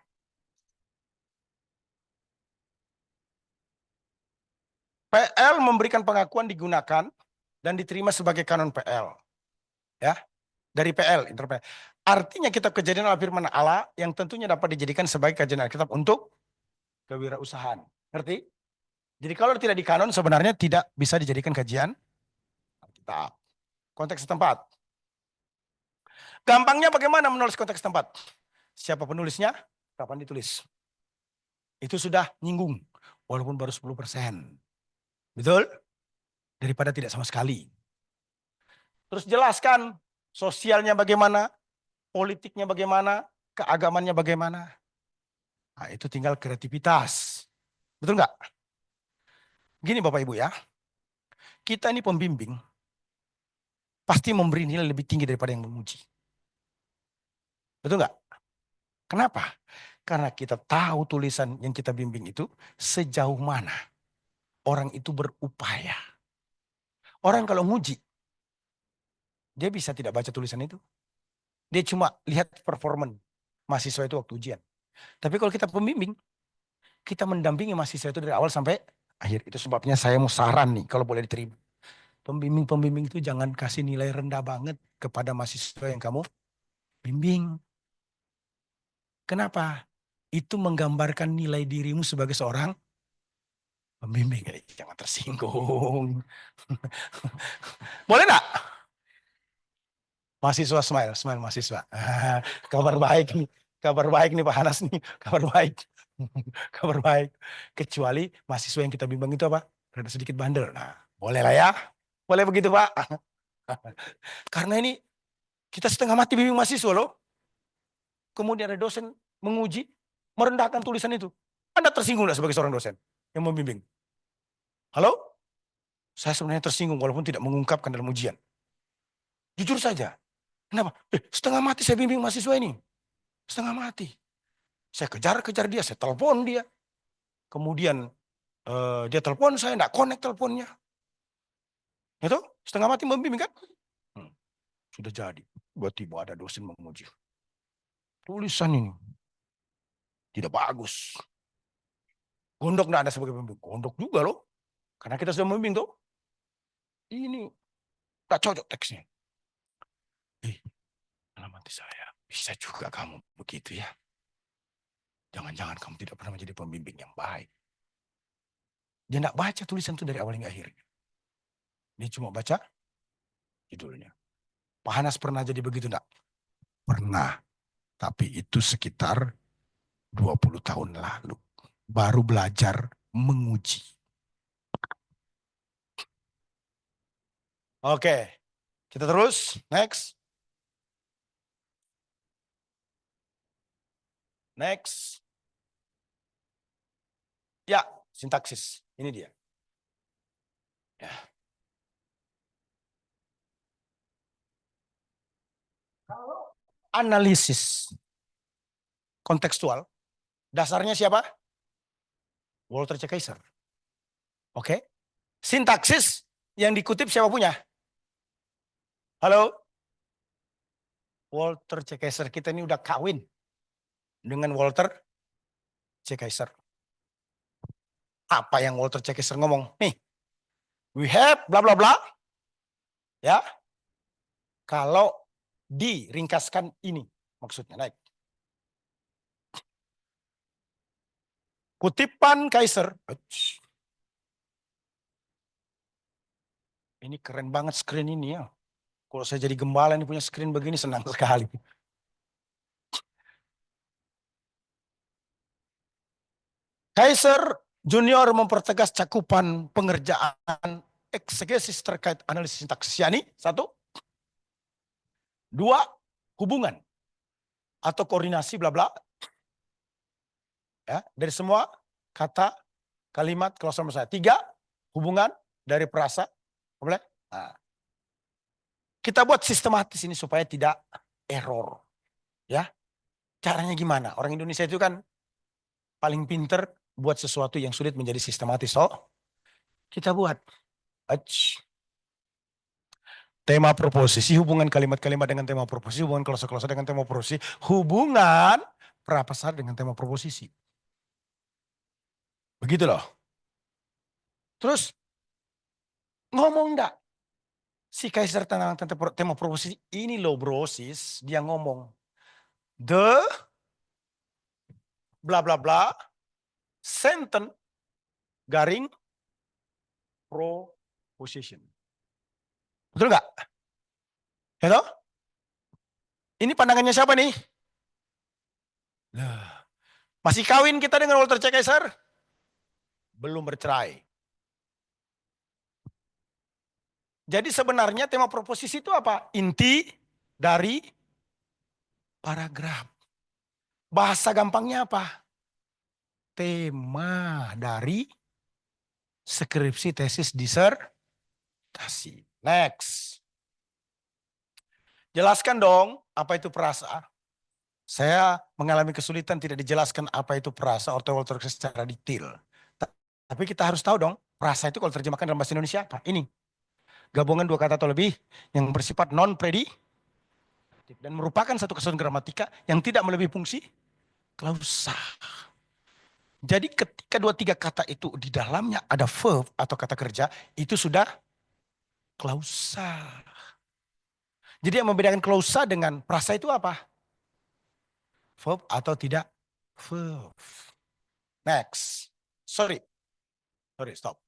PL memberikan pengakuan digunakan dan diterima sebagai kanon PL. Ya, dari PL, interpel. Artinya kitab Kejadian adalah firman Allah yang tentunya dapat dijadikan sebagai kajian Alkitab untuk kewirausahaan. Ngerti? Jadi kalau tidak dikanon sebenarnya tidak bisa dijadikan kajian Alkitab. Konteks setempat. Gampangnya bagaimana menulis konteks setempat? Siapa penulisnya? Kapan ditulis? Itu sudah nyinggung. Walaupun baru 10%. Betul? Daripada tidak sama sekali. Terus jelaskan sosialnya bagaimana, politiknya bagaimana, keagamannya bagaimana. Nah, itu tinggal kreativitas. Betul nggak? Gini Bapak Ibu ya, kita ini pembimbing pasti memberi nilai lebih tinggi daripada yang memuji. Betul nggak? Kenapa? Karena kita tahu tulisan yang kita bimbing itu sejauh mana orang itu berupaya. Orang kalau muji, dia bisa tidak baca tulisan itu. Dia cuma lihat performan mahasiswa itu waktu ujian. Tapi kalau kita pembimbing, kita mendampingi mahasiswa itu dari awal sampai akhir. Itu sebabnya saya mau saran nih kalau boleh diterima. Pembimbing-pembimbing itu jangan kasih nilai rendah banget kepada mahasiswa yang kamu bimbing. Kenapa? Itu menggambarkan nilai dirimu sebagai seorang pembimbing. Jangan tersinggung. Boleh nggak? Mahasiswa smile mahasiswa. Kabar baik nih. Kabar baik nih Pak Hanas nih. Kabar baik. Kabar baik. Kecuali mahasiswa yang kita bimbing itu apa? Rada sedikit bandel. Nah, boleh lah ya. Boleh begitu Pak. Karena ini kita setengah mati bimbing mahasiswa loh. Kemudian ada dosen menguji, merendahkan tulisan itu. Anda tersinggung nggak sebagai seorang dosen yang membimbing? Halo? Saya sebenarnya tersinggung walaupun tidak mengungkapkan dalam ujian. Jujur saja. Kenapa? Setengah mati saya bimbing mahasiswa ini. Setengah mati. Saya kejar-kejar dia, saya telepon dia. Kemudian dia telepon, saya enggak connect teleponnya. Itu setengah mati membimbing kan? Sudah jadi. Tiba-tiba ada dosen menguji. Tulisan ini tidak bagus. Gondok enggak ada sebagai pembimbing. Gondok juga loh. Karena kita sudah membimbing tuh. Ini tak cocok teksnya. Dalam hati saya, bisa juga kamu begitu ya. Jangan-jangan kamu tidak pernah menjadi pembimbing yang baik. Dia tidak baca tulisan itu dari awal hingga akhir. Dia cuma baca judulnya. Pak Hanas pernah jadi begitu enggak? Pernah. Tapi itu sekitar 20 tahun lalu. Baru belajar menguji. Oke. Kita terus. Next. Next. Ya, sintaksis. Ini dia. Ya. Analisis kontekstual. Dasarnya siapa? Walter C. Kaiser. Oke. Sintaksis yang dikutip siapa punya? Halo? Walter C. Kaiser. Kita ini udah kawin dengan Walter C. Kaiser. Apa yang Walter C. Kaiser ngomong? Nih, we have bla bla bla. Ya. Kalau diringkaskan ini maksudnya naik. Kutipan Kaiser. Ini keren banget screen ini ya. Kalau saya jadi gembala ini punya screen begini senang sekali. Kaiser Junior mempertegas cakupan pengerjaan eksegesis terkait analisis sintaksis. Yani, satu. Dua, hubungan atau koordinasi bla bla. Ya, dari semua kata, kalimat, klausul saya. 3, hubungan dari perasa. Boleh? Nah, kita buat sistematis ini supaya tidak error. Ya, caranya gimana? Orang Indonesia itu kan paling pinter buat sesuatu yang sulit menjadi sistematis. So, kita buat tema proposisi, hubungan kalimat-kalimat dengan tema proposisi, hubungan klausul-klausul dengan tema proposisi, hubungan prapasar dengan tema proposisi. Begitu loh. Terus, ngomong enggak? Si Kaiser tentang tema proposisi, ini loh brosis, dia ngomong. The bla bla bla sentence garing proposition. Betul nggak? Hello? Ini pandangannya siapa nih? Masih kawin kita dengan Walter C. Kaiser? Belum bercerai. Jadi sebenarnya tema proposisi itu apa? Inti dari paragraf. Bahasa gampangnya apa? Tema dari skripsi, tesis, disertasi. Next. Jelaskan dong apa itu perasa. Saya mengalami kesulitan tidak dijelaskan apa itu perasa atau Walter secara detail. Tapi kita harus tahu dong, perasa itu kalau terjemahkan dalam bahasa Indonesia apa? Ini. Gabungan dua kata atau lebih yang bersifat non-predikatif dan merupakan satu kesatuan gramatika yang tidak melebihi fungsi klausa. Jadi ketika 2-3 kata itu di dalamnya ada verb atau kata kerja, itu sudah klausa. Jadi yang membedakan klausa dengan prasa itu apa? Verb atau tidak verb. Next. Sorry, stop.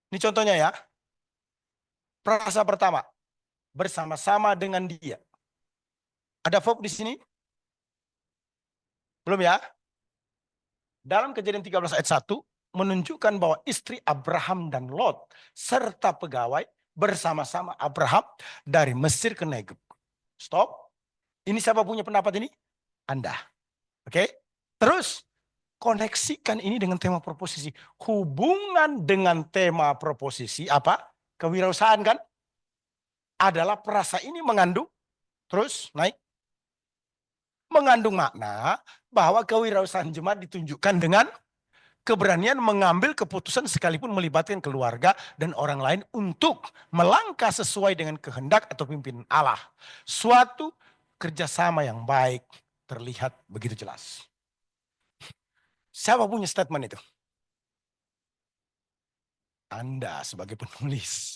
Ini contohnya ya. Prasa pertama, bersama-sama dengan dia. Ada verb di sini? Belum ya? Dalam Kejadian 13 ayat 1 menunjukkan bahwa istri Abraham dan Lot serta pegawai bersama-sama Abraham dari Mesir ke Negeb. Stop. Ini siapa punya pendapat ini? Anda. Oke? Terus koneksikan ini dengan tema proposisi. Hubungan dengan tema proposisi apa? Kewirausahaan kan? Adalah perasa ini mengandung, terus naik. Mengandung makna bahwa kewirausahaan jemaat ditunjukkan dengan keberanian mengambil keputusan sekalipun melibatkan keluarga dan orang lain untuk melangkah sesuai dengan kehendak atau pimpinan Allah. Suatu kerjasama yang baik terlihat begitu jelas. Siapa punya statement itu? Anda sebagai penulis.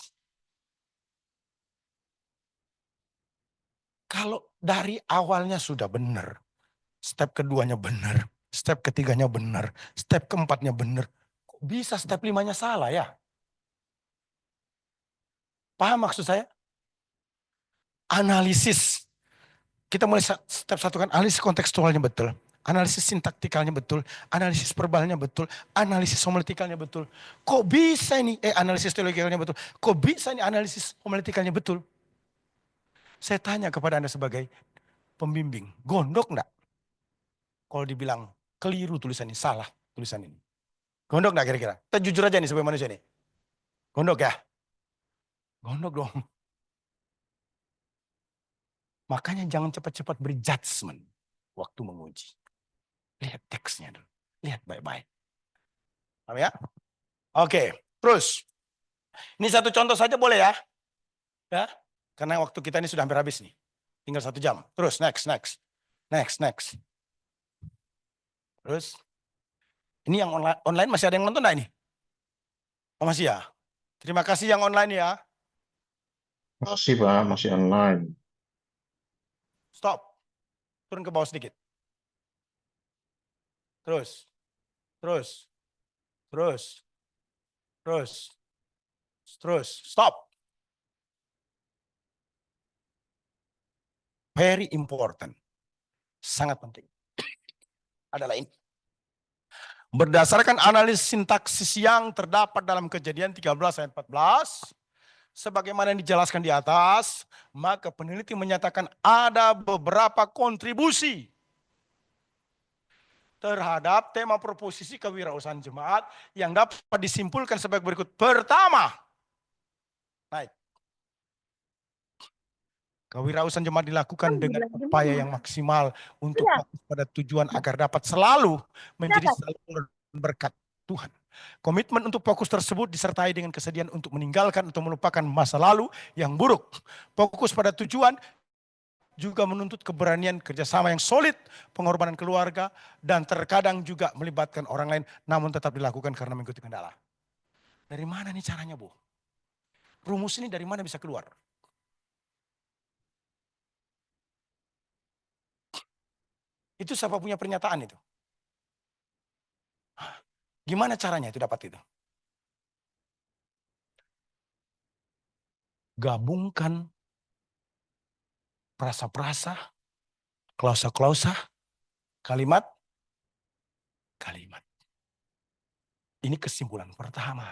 Kalau dari awalnya sudah benar, step keduanya benar, step ketiganya benar, step keempatnya benar, kok bisa step 5-nya salah ya? Paham maksud saya? Analisis. Kita mulai step 1 kan, analisis kontekstualnya betul, analisis sintaktikalnya betul, analisis verbalnya betul, analisis homiletikalnya betul. Kok bisa ini, analisis teologikalnya betul, kok bisa ini analisis homiletikalnya betul? Saya tanya kepada Anda sebagai pembimbing, gondok enggak? Kalau dibilang keliru tulisan ini, salah tulisan ini. Gondok enggak kira-kira? Kita jujur aja nih sebagai manusia nih. Gondok ya? Gondok dong. Makanya jangan cepat-cepat beri judgment waktu menguji. Lihat teksnya dulu. Lihat baik-baik. Paham ya? Oke, terus. Ini satu contoh saja boleh ya? Ya, karena waktu kita ini sudah hampir habis nih. Tinggal 1 jam. Terus, next. Terus, ini yang online masih ada yang nonton enggak ini? Oh masih ya? Terima kasih yang online ya. Masih Pak, masih online. Stop. Turun ke bawah sedikit. Terus. Stop. Very important. Sangat penting. Adalah ini. Berdasarkan analisis sintaksis yang terdapat dalam Kejadian 13 ayat 14, Sebagaimana yang dijelaskan di atas, maka peneliti menyatakan ada beberapa kontribusi terhadap tema proposisi kewirausahaan jemaat yang dapat disimpulkan sebagai berikut. Pertama, naik. Kewirausahaan jemaat dilakukan dengan upaya yang maksimal untuk fokus pada tujuan agar dapat selalu menjadi saluran berkat Tuhan. Komitmen untuk fokus tersebut disertai dengan kesediaan untuk meninggalkan atau melupakan masa lalu yang buruk. Fokus pada tujuan juga menuntut keberanian kerjasama yang solid, pengorbanan keluarga, dan terkadang juga melibatkan orang lain, namun tetap dilakukan karena mengikuti kendala. Dari mana nih caranya, Bu? Rumus ini dari mana bisa keluar? Itu siapa punya pernyataan itu? Gimana caranya itu dapat itu? Gabungkan prasa-prasa, klausa-klausa, kalimat. Ini kesimpulan pertama.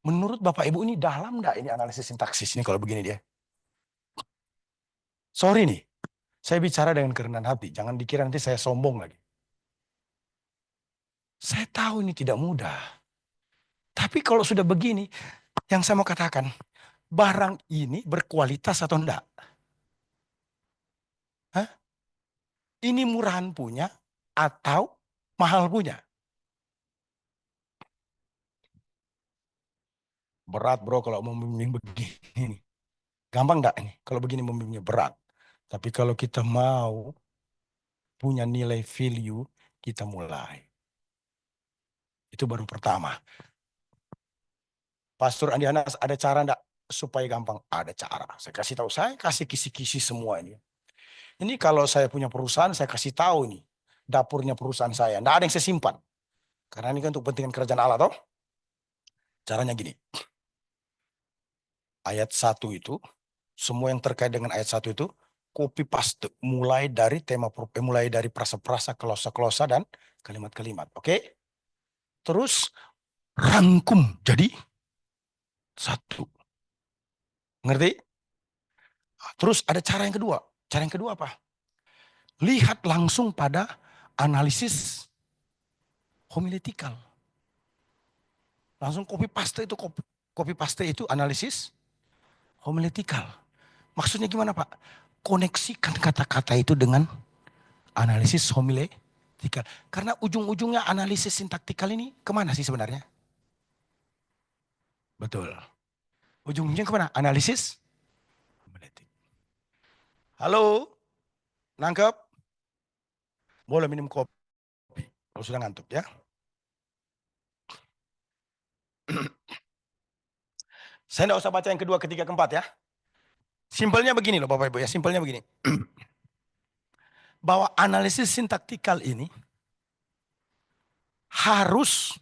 Menurut Bapak Ibu ini dalam enggak ini analisis sintaksis ini kalau begini dia? Sorry nih, saya bicara dengan kerendahan hati. Jangan dikira nanti saya sombong lagi. Saya tahu ini tidak mudah. Tapi kalau sudah begini, yang saya mau katakan, barang ini berkualitas atau enggak? Hah? Ini murahan punya atau mahal punya? Berat bro kalau mau membimbing begini. Gampang enggak ini? Kalau begini membimbingnya berat. Tapi kalau kita mau punya nilai value, kita mulai. Itu baru pertama. Pastor Andi Anas, ada cara enggak supaya gampang? Ada cara. Saya kasih tahu, saya kasih kisi-kisi semua ini. Ini kalau saya punya perusahaan, saya kasih tahu ini. Dapurnya perusahaan saya. Enggak ada yang saya simpan. Karena ini kan untuk kepentingan kerajaan Allah, toh. Caranya gini. Ayat 1 itu, semua yang terkait dengan ayat 1 itu, copy paste. Mulai dari mulai dari prasa-prasa, klosa-klosa, dan kalimat-kalimat. Oke? Terus rangkum jadi satu. Ngerti? Terus ada cara yang kedua. Cara yang kedua apa? Lihat langsung pada analisis homiletikal. Langsung copy paste itu analisis homiletikal. Maksudnya gimana, Pak? Koneksikan kata-kata itu dengan analisis homiletikal. Karena ujung-ujungnya analisis sintaktikal ini kemana sih sebenarnya? Betul. Ujung-ujungnya kemana? Analisis homiletik. Halo? Nangkep? Boleh minum kopi kalau sudah ngantuk ya. Saya tidak usah baca yang kedua, ketiga, keempat ya. Simpelnya begini loh Bapak Ibu ya, simpelnya begini. Bahwa analisis sintaktikal ini harus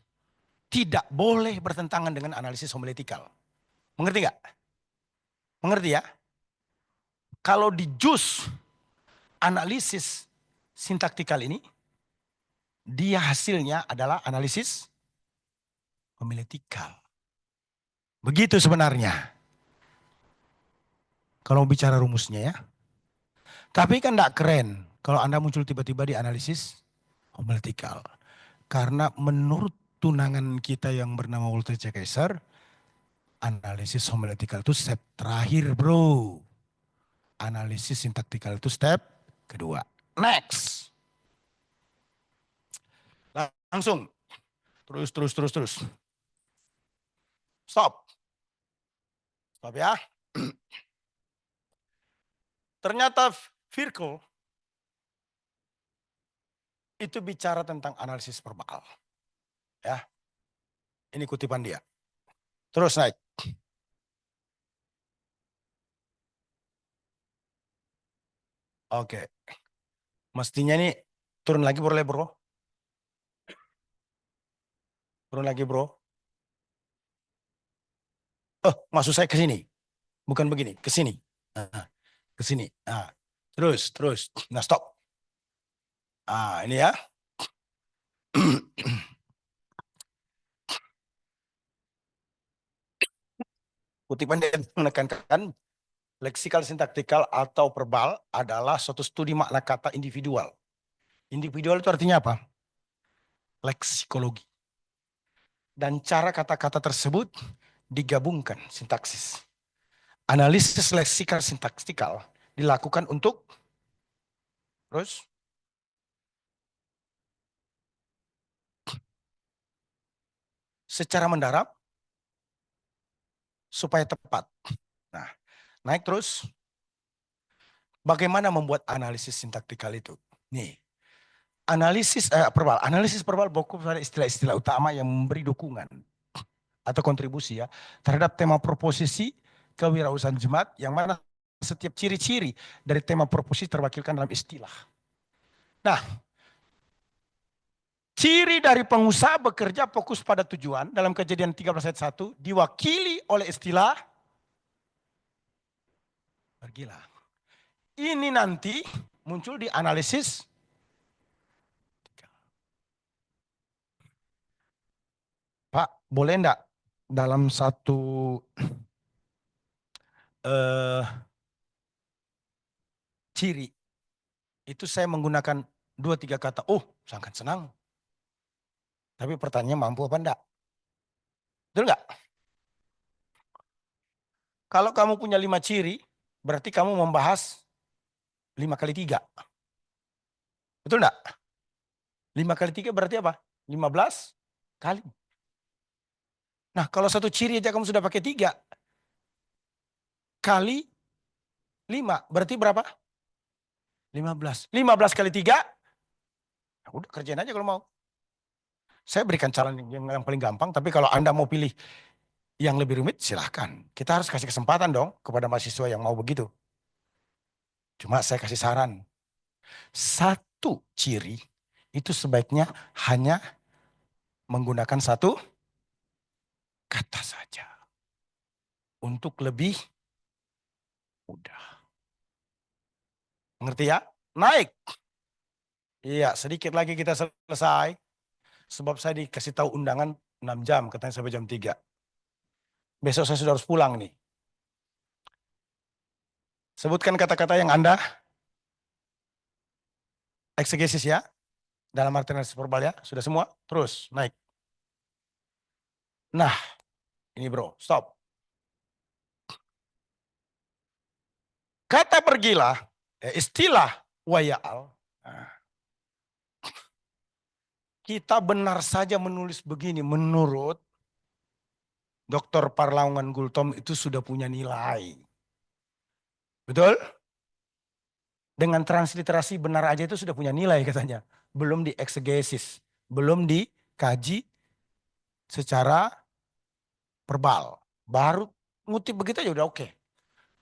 tidak boleh bertentangan dengan analisis homiletikal. Mengerti nggak? Mengerti ya? Kalau di jus analisis sintaktikal ini, dia hasilnya adalah analisis homiletikal. Begitu sebenarnya. Kalau bicara rumusnya ya. Tapi kan enggak keren kalau Anda muncul tiba-tiba di analisis homiletikal. Karena menurut tunangan kita yang bernama Walter C. Kaiser, analisis homiletikal itu step terakhir bro. Analisis sintaktikal itu step kedua. Next. Langsung. Terus. Stop. Stop ya. Ternyata Virgo itu bicara tentang analisis verbal. Ya. Ini kutipan dia. Terus naik. Oke. Mestinya ini turun lagi boleh bro. Turun lagi bro. Oh, maksud saya ke sini. Bukan begini, ke sini. Nah, ke sini. Nah, terus. Nah, stop. Ah, ini ya. Kutipan dia menekankan leksikal sintaktikal atau verbal adalah suatu studi makna kata individual. Individual itu artinya apa? Leksikologi. Dan cara kata-kata tersebut digabungkan sintaksis. Analisis leksikal sintaktikal dilakukan untuk terus secara mendalam supaya tepat. Nah, naik terus. Bagaimana membuat analisis sintaktikal itu? Nih, analisis verbal fokus pada istilah-istilah utama yang memberi dukungan atau kontribusi ya terhadap tema proposisi kewirausahaan jemaat yang mana setiap ciri-ciri dari tema proposisi terwakilkan dalam istilah. Nah, ciri dari pengusaha bekerja fokus pada tujuan dalam Kejadian 13 ayat 1 diwakili oleh istilah pergilah. Ini nanti muncul di analisis. Pak, boleh enggak dalam satu ciri itu saya menggunakan 2-3 kata. Oh, sangat senang. Tapi pertanyaannya mampu apa enggak? Betul enggak? Kalau kamu punya 5 ciri, berarti kamu membahas 5 kali 3. Betul enggak? 5 kali 3 berarti apa? 15 kali. Nah, kalau satu ciri aja kamu sudah pakai 3 kali 5, berarti berapa? 15. 15 kali 3, ya udah kerjain aja kalau mau. Saya berikan cara yang paling gampang, tapi kalau Anda mau pilih yang lebih rumit, silahkan. Kita harus kasih kesempatan dong kepada mahasiswa yang mau begitu. Cuma saya kasih saran. Satu ciri itu sebaiknya hanya menggunakan satu kata saja. Untuk lebih mudah. Ngerti ya? Naik. Iya, sedikit lagi kita selesai. Sebab saya dikasih tahu undangan 6 jam, katanya sampai jam 3. Besok saya sudah harus pulang nih. Sebutkan kata-kata yang Anda eksegesis ya. Dalam arti analisis verbal ya. Sudah semua? Terus, naik. Nah, ini bro, stop. Kata pergilah, istilah waya'al. Nah, kita benar saja menulis begini menurut Dr. Parlaungan Gultom itu sudah punya nilai. Betul? Dengan transliterasi benar aja itu sudah punya nilai katanya. Belum dieksegesis, belum dikaji secara verbal. Baru ngutip begitu aja udah oke.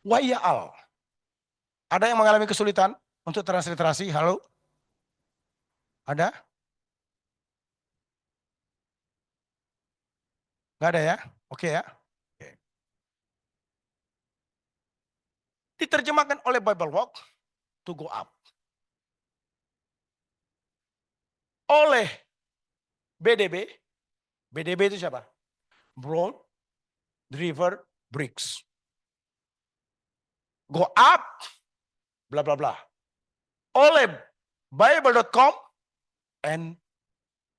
Waya'al. Ada yang mengalami kesulitan untuk transliterasi? Halo? Ada? Nggak ada ya? Oke ya? Oke. Diterjemahkan oleh Bible Walk, to go up. Oleh BDB. BDB itu siapa? Brown Driver Bricks. Go up, bla bla bla. Oleh Bible.com and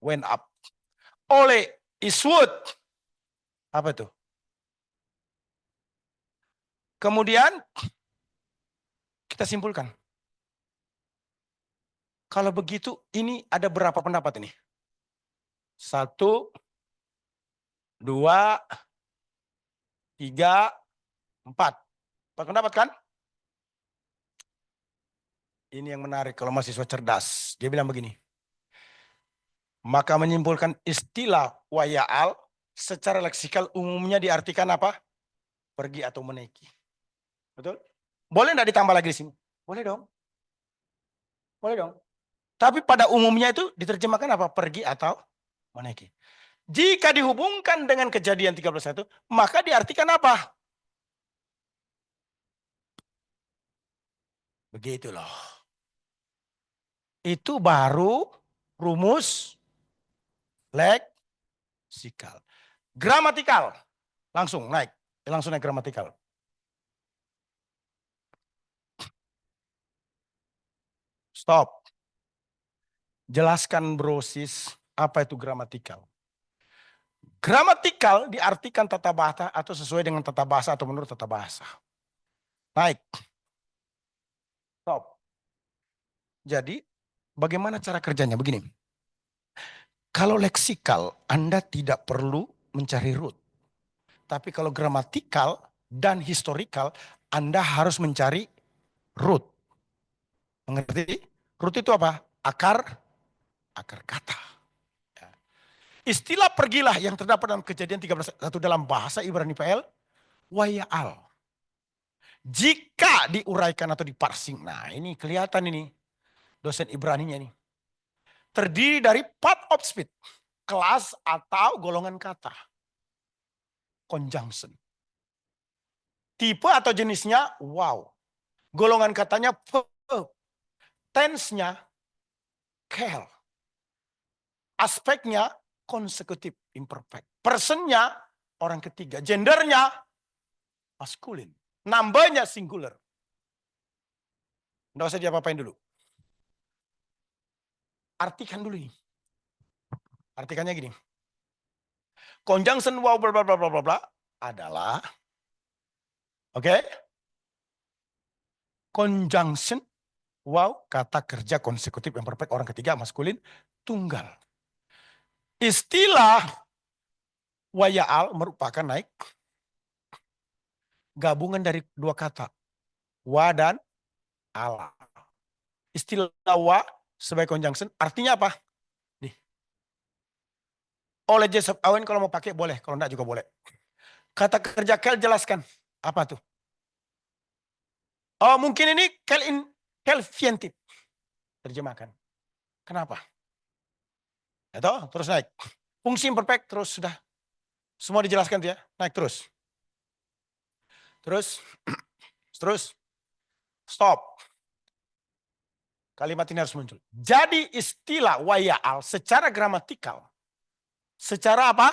went up. Oleh Eastwood. Apa itu? Kemudian kita simpulkan. Kalau begitu ini ada berapa pendapat ini? 1, 2, 3, 4. 4 pendapat kan? Ini yang menarik kalau mahasiswa cerdas. Dia bilang begini. Maka menyimpulkan istilah waya'al secara leksikal umumnya diartikan apa? Pergi atau menaiki. Betul? Boleh enggak ditambah lagi di sini? Boleh dong. Boleh dong. Tapi pada umumnya itu diterjemahkan apa? Pergi atau menaiki. Jika dihubungkan dengan Kejadian 13:1, maka diartikan apa? Begitu loh. Itu baru rumus leksikal. Gramatikal. Langsung naik. Langsung naik gramatikal. Stop. Jelaskan brosis apa itu gramatikal. Gramatikal diartikan tata bahasa atau sesuai dengan tata bahasa atau menurut tata bahasa. Naik. Stop. Jadi bagaimana cara kerjanya? Begini. Kalau leksikal, Anda tidak perlu mencari root. Tapi kalau gramatikal dan historical, Anda harus mencari root. Mengerti? Root itu apa? Akar kata. Ya. Istilah pergilah yang terdapat dalam Kejadian 13:1 dalam bahasa Ibrani PL, waya'al. Jika diuraikan atau diparsing, nah ini kelihatan ini dosen Ibraninya ini. Terdiri dari part of speech, kelas atau golongan kata. Conjunction. Tipe atau jenisnya wow. Golongan katanya verb. Tense-nya care. Aspeknya konsekutif imperfect. Person-nya orang ketiga. Gendernya maskulin. Number-nya singular. Nggak usah diapa-apain dulu. Artikan dulu ini. Artikannya gini. Conjunction wow bla bla bla bla bla adalah conjunction wow kata kerja konsekutif imperfect orang ketiga maskulin tunggal. Istilah waya'al merupakan naik gabungan dari dua kata. Wa dan ala. Istilah wa sebagai conjunction artinya apa? Nih. Oleh Joseph Owen kalau mau pakai boleh, kalau enggak juga boleh. Kata kerja kel jelaskan. Apa tuh? Oh mungkin ini kelvientif. Terjemahkan. Kenapa? Itu terus naik. Fungsi imperfect terus sudah. Semua dijelaskan tuh ya. Naik terus. Terus. Stop. Kalimat ini harus muncul. Jadi istilah waya'al secara gramatikal. Secara apa?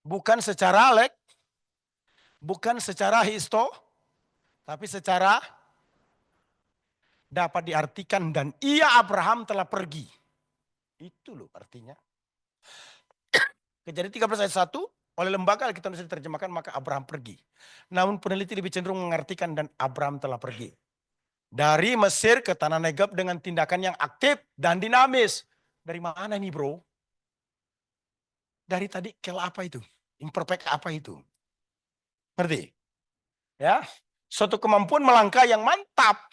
Bukan secara bukan secara tapi secara dapat diartikan dan ia Abraham telah pergi. Itu loh artinya. Kejadian 13 ayat 1 oleh lembaga Alkitab Indonesia diterjemahkan maka Abraham pergi. Namun peneliti lebih cenderung mengartikan dan Abraham telah pergi. Dari Mesir ke tanah Negeb dengan tindakan yang aktif dan dinamis. Dari mana nih bro? Dari tadi kel apa itu? Imperfect apa itu? Ngerti? Ya, suatu kemampuan melangkah yang mantap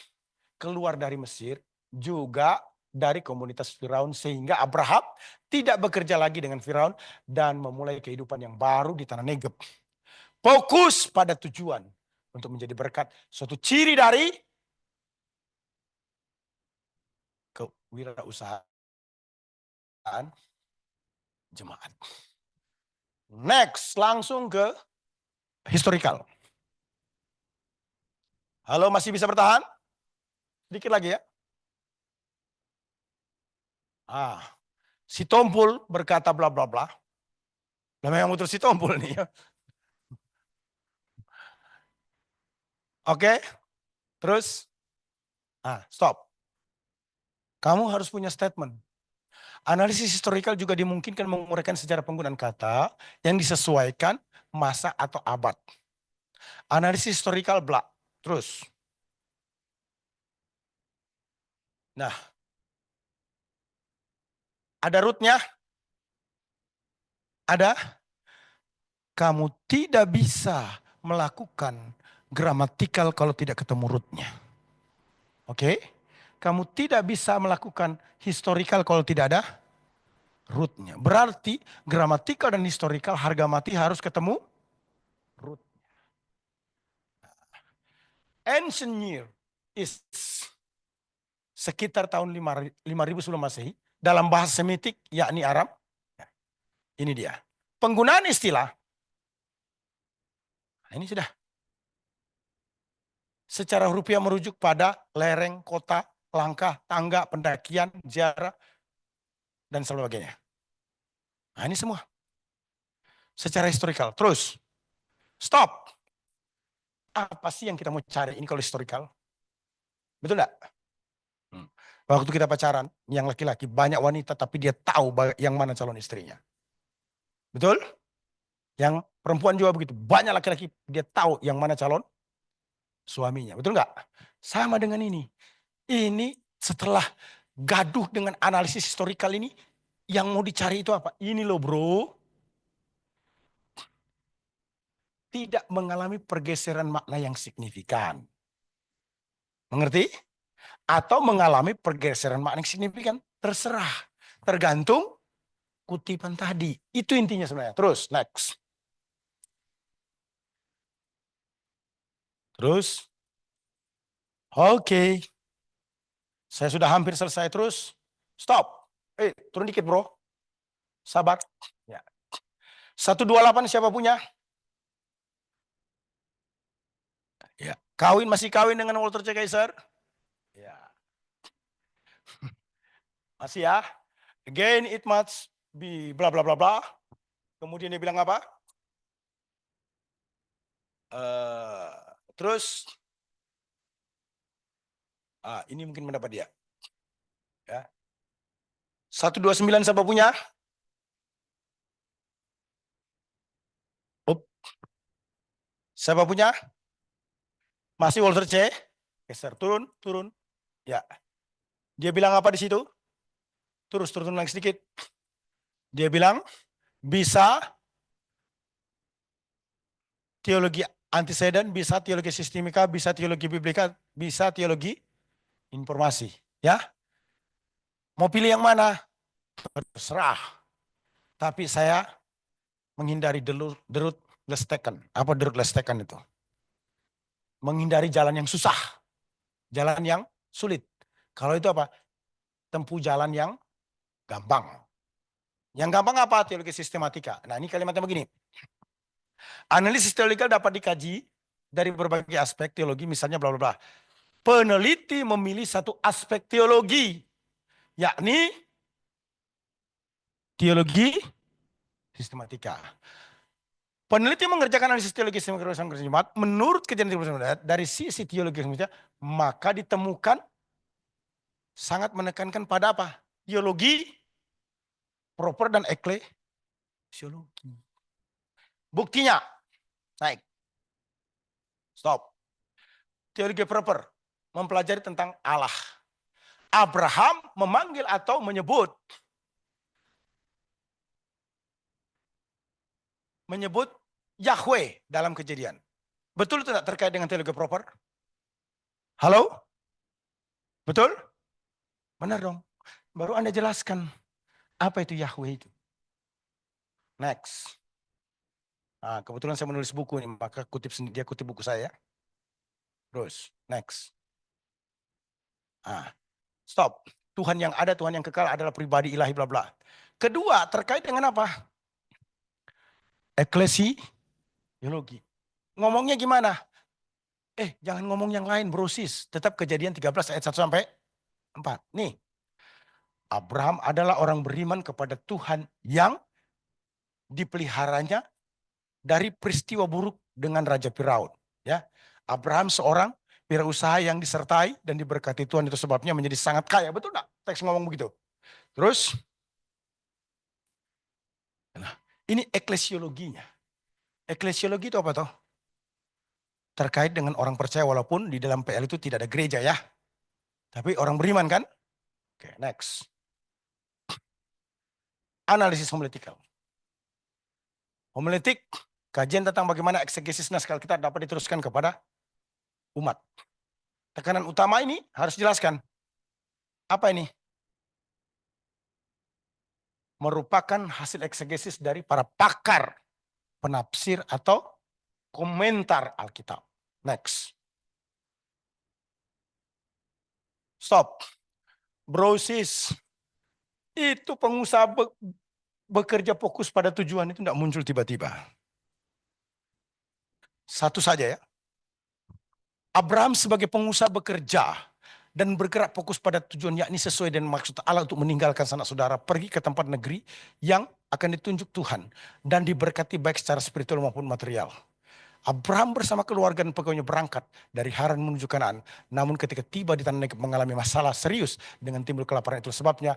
keluar dari Mesir juga dari komunitas Firaun sehingga Abraham tidak bekerja lagi dengan Firaun dan memulai kehidupan yang baru di tanah Negeb. Fokus pada tujuan untuk menjadi berkat, suatu ciri dari kewirausahaan jemaat. Next, langsung ke historical. Halo, masih bisa bertahan? Sedikit lagi ya. Si Tompul berkata bla bla bla. Memang betul si Tompul nih ya. Oke. Terus stop. Kamu harus punya statement. Analisis historical juga dimungkinkan menguraikan sejarah penggunaan kata yang disesuaikan masa atau abad. Analisis historical bla. Terus. Nah. Ada rootnya? Ada? Kamu tidak bisa melakukan gramatikal kalau tidak ketemu rootnya. Oke? Kamu tidak bisa melakukan historical kalau tidak ada rootnya. Berarti gramatikal dan historical harga mati harus ketemu root. Ancient year is sekitar tahun 5000 sebelum Masehi dalam bahasa Semitik yakni Aram. Ini dia. Penggunaan istilah. Ini sudah. Secara rupiah merujuk pada lereng, kota, langkah, tangga, pendakian, ziarah, dan sebagainya. Nah ini semua. Secara historical. Terus, Stop. Apa sih yang kita mau cari ini kalau historical? Betul enggak? Waktu kita pacaran, yang laki-laki banyak wanita tapi dia tahu yang mana calon istrinya. Betul? Yang perempuan juga begitu. Banyak laki-laki dia tahu yang mana calon suaminya. Betul enggak? Sama dengan ini. Ini setelah gaduh dengan analisis historical ini, yang mau dicari itu apa? Ini loh bro. Tidak mengalami pergeseran makna yang signifikan. Mengerti? Atau mengalami pergeseran makna yang signifikan. Terserah. Tergantung kutipan tadi. Itu intinya sebenarnya. Terus, next. Terus. Oke. Saya sudah hampir selesai terus. Stop. Turun dikit bro. Sabar. Ya. 128 siapa punya? Ya. Masih kawin dengan Walter C. Kaiser? Ya. Masih ya. Again it must be bla bla bla bla. Kemudian dia bilang apa? Terus ini mungkin mendapat dia. Ya. 129 siapa punya? Siapa punya? Masih Walter C. Geser, turun, turun. Ya. Dia bilang apa di situ? Turun lagi sedikit. Dia bilang bisa teologi antecedent, bisa teologi sistemika, bisa teologi biblika, bisa teologi informasi. Ya. Mau pilih yang mana? Terserah. Tapi saya menghindari derut lestekan. Apa derut lestekan itu? Menghindari jalan yang susah. Jalan yang sulit. Kalau itu apa? Tempuh jalan yang gampang. Yang gampang apa? Teologi sistematika. Nah ini kalimatnya begini. Analisis teologikal dapat dikaji dari berbagai aspek teologi, misalnya bla bla bla. Peneliti memilih satu aspek teologi, yakni teologi sistematika. Peneliti mengerjakan analisis teologi sistematika menurut kejadian dari sisi teologi sistematika, maka ditemukan sangat menekankan pada apa? Teologi proper dan eklesiologi. Buktinya, naik. Stop. Teologi proper, mempelajari tentang Allah. Abraham memanggil atau menyebut Yahweh dalam Kejadian. Betul tidak terkait dengan teologi proper? Halo? Betul? Benar dong. Baru Anda jelaskan apa itu Yahweh itu. Next. Kebetulan saya menulis buku ini, maka dia kutip buku saya. Terus, next. Stop. Tuhan yang ada, Tuhan yang kekal adalah pribadi ilahi bla bla. Kedua, terkait dengan apa? Eklesiologi. Ngomongnya gimana? Jangan ngomong yang lain, brosis. Tetap Kejadian 13 ayat 1 sampai 4. Nih. Abraham adalah orang beriman kepada Tuhan yang dipeliharanya dari peristiwa buruk dengan Raja Firaun. Ya, Abraham seorang wirausaha yang disertai dan diberkati Tuhan, itu sebabnya menjadi sangat kaya. Betul nggak? Teks ngomong begitu. Terus, nah, ini eklesiologinya. Eklesiologi itu apa toh? Terkait dengan orang percaya, walaupun di dalam PL itu tidak ada gereja ya. Tapi orang beriman kan? Oke, next. Analisis homiletikal. Homiletik, kajian tentang bagaimana eksegesis naskah Alkitab dapat diteruskan kepada umat. Tekanan utama ini harus jelaskan. Apa ini? Merupakan hasil eksegesis dari para pakar penafsir atau komentar Alkitab. Next. Stop. Brosis. Itu pengusaha bekerja fokus pada tujuan itu tidak muncul tiba-tiba. Satu saja ya. Abraham sebagai pengusaha bekerja dan bergerak fokus pada tujuan, yakni sesuai dengan maksud Allah untuk meninggalkan sanak saudara, pergi ke tempat negeri yang akan ditunjuk Tuhan dan diberkati baik secara spiritual maupun material. Abraham bersama keluarga dan pegawainya berangkat dari Haran menuju Kanaan. Namun ketika tiba di tanah Negeb mengalami masalah serius dengan timbul kelaparan, itu sebabnya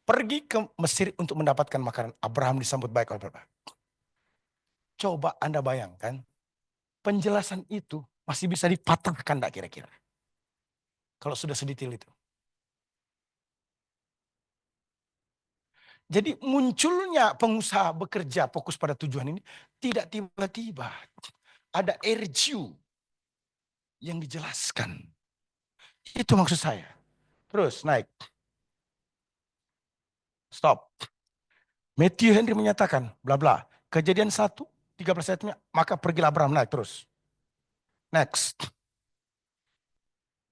pergi ke Mesir untuk mendapatkan makanan. Abraham disambut baik oleh Bapak. Coba Anda bayangkan, penjelasan itu masih bisa dipatahkan enggak kira-kira? Kalau sudah sedetail itu. Jadi munculnya pengusaha bekerja fokus pada tujuan ini tidak tiba-tiba. Ada urgency yang dijelaskan. Itu maksud saya. Terus naik. Stop. Matthew Henry menyatakan, bla bla. Kejadian 1:13 ayatnya, maka pergilah Abraham, naik terus. Next.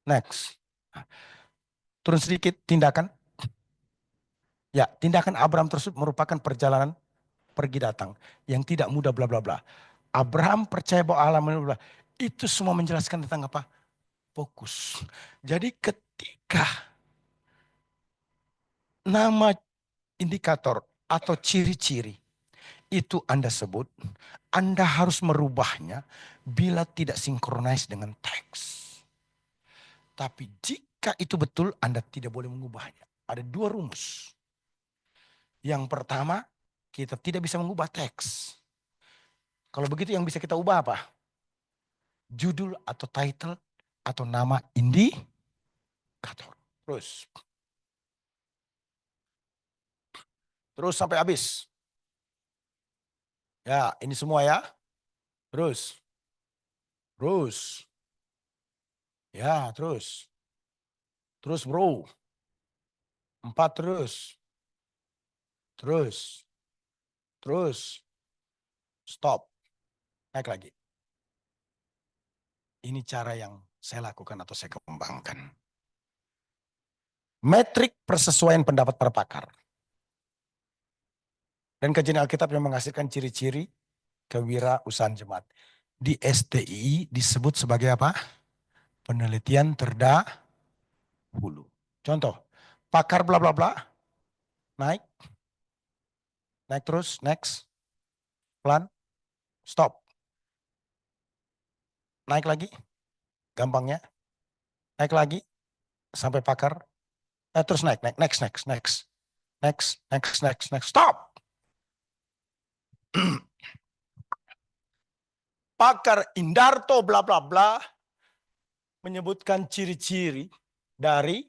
Next. Turun sedikit, tindakan. Ya, tindakan Abraham tersebut merupakan perjalanan pergi datang yang tidak mudah, bla bla bla. Abraham percaya bahwa Allah bla bla. Itu semua menjelaskan tentang apa? Fokus. Jadi ketika nama indikator atau ciri-ciri itu Anda sebut, Anda harus merubahnya bila tidak sinkronis dengan teks. Tapi jika itu betul, Anda tidak boleh mengubahnya. Ada dua rumus. Yang pertama, kita tidak bisa mengubah teks. Kalau begitu yang bisa kita ubah apa? Judul atau title atau nama indikator. Terus sampai habis. Ya, ini semua ya. Terus. Ya, terus. Terus bro. 4 terus. Terus. Stop. Naik lagi. Ini cara yang saya lakukan atau saya kembangkan. Metrik persesuaian pendapat para pakar. Dan kajian Alkitab yang menghasilkan ciri-ciri kewirausahaan jemaat. Di STI disebut sebagai apa? Penelitian terdahulu. Contoh, pakar bla bla bla, naik terus, next, pelan, stop. Naik lagi, gampangnya, naik lagi, sampai pakar, terus naik, next, stop. Pakar Indarto bla bla bla menyebutkan ciri-ciri dari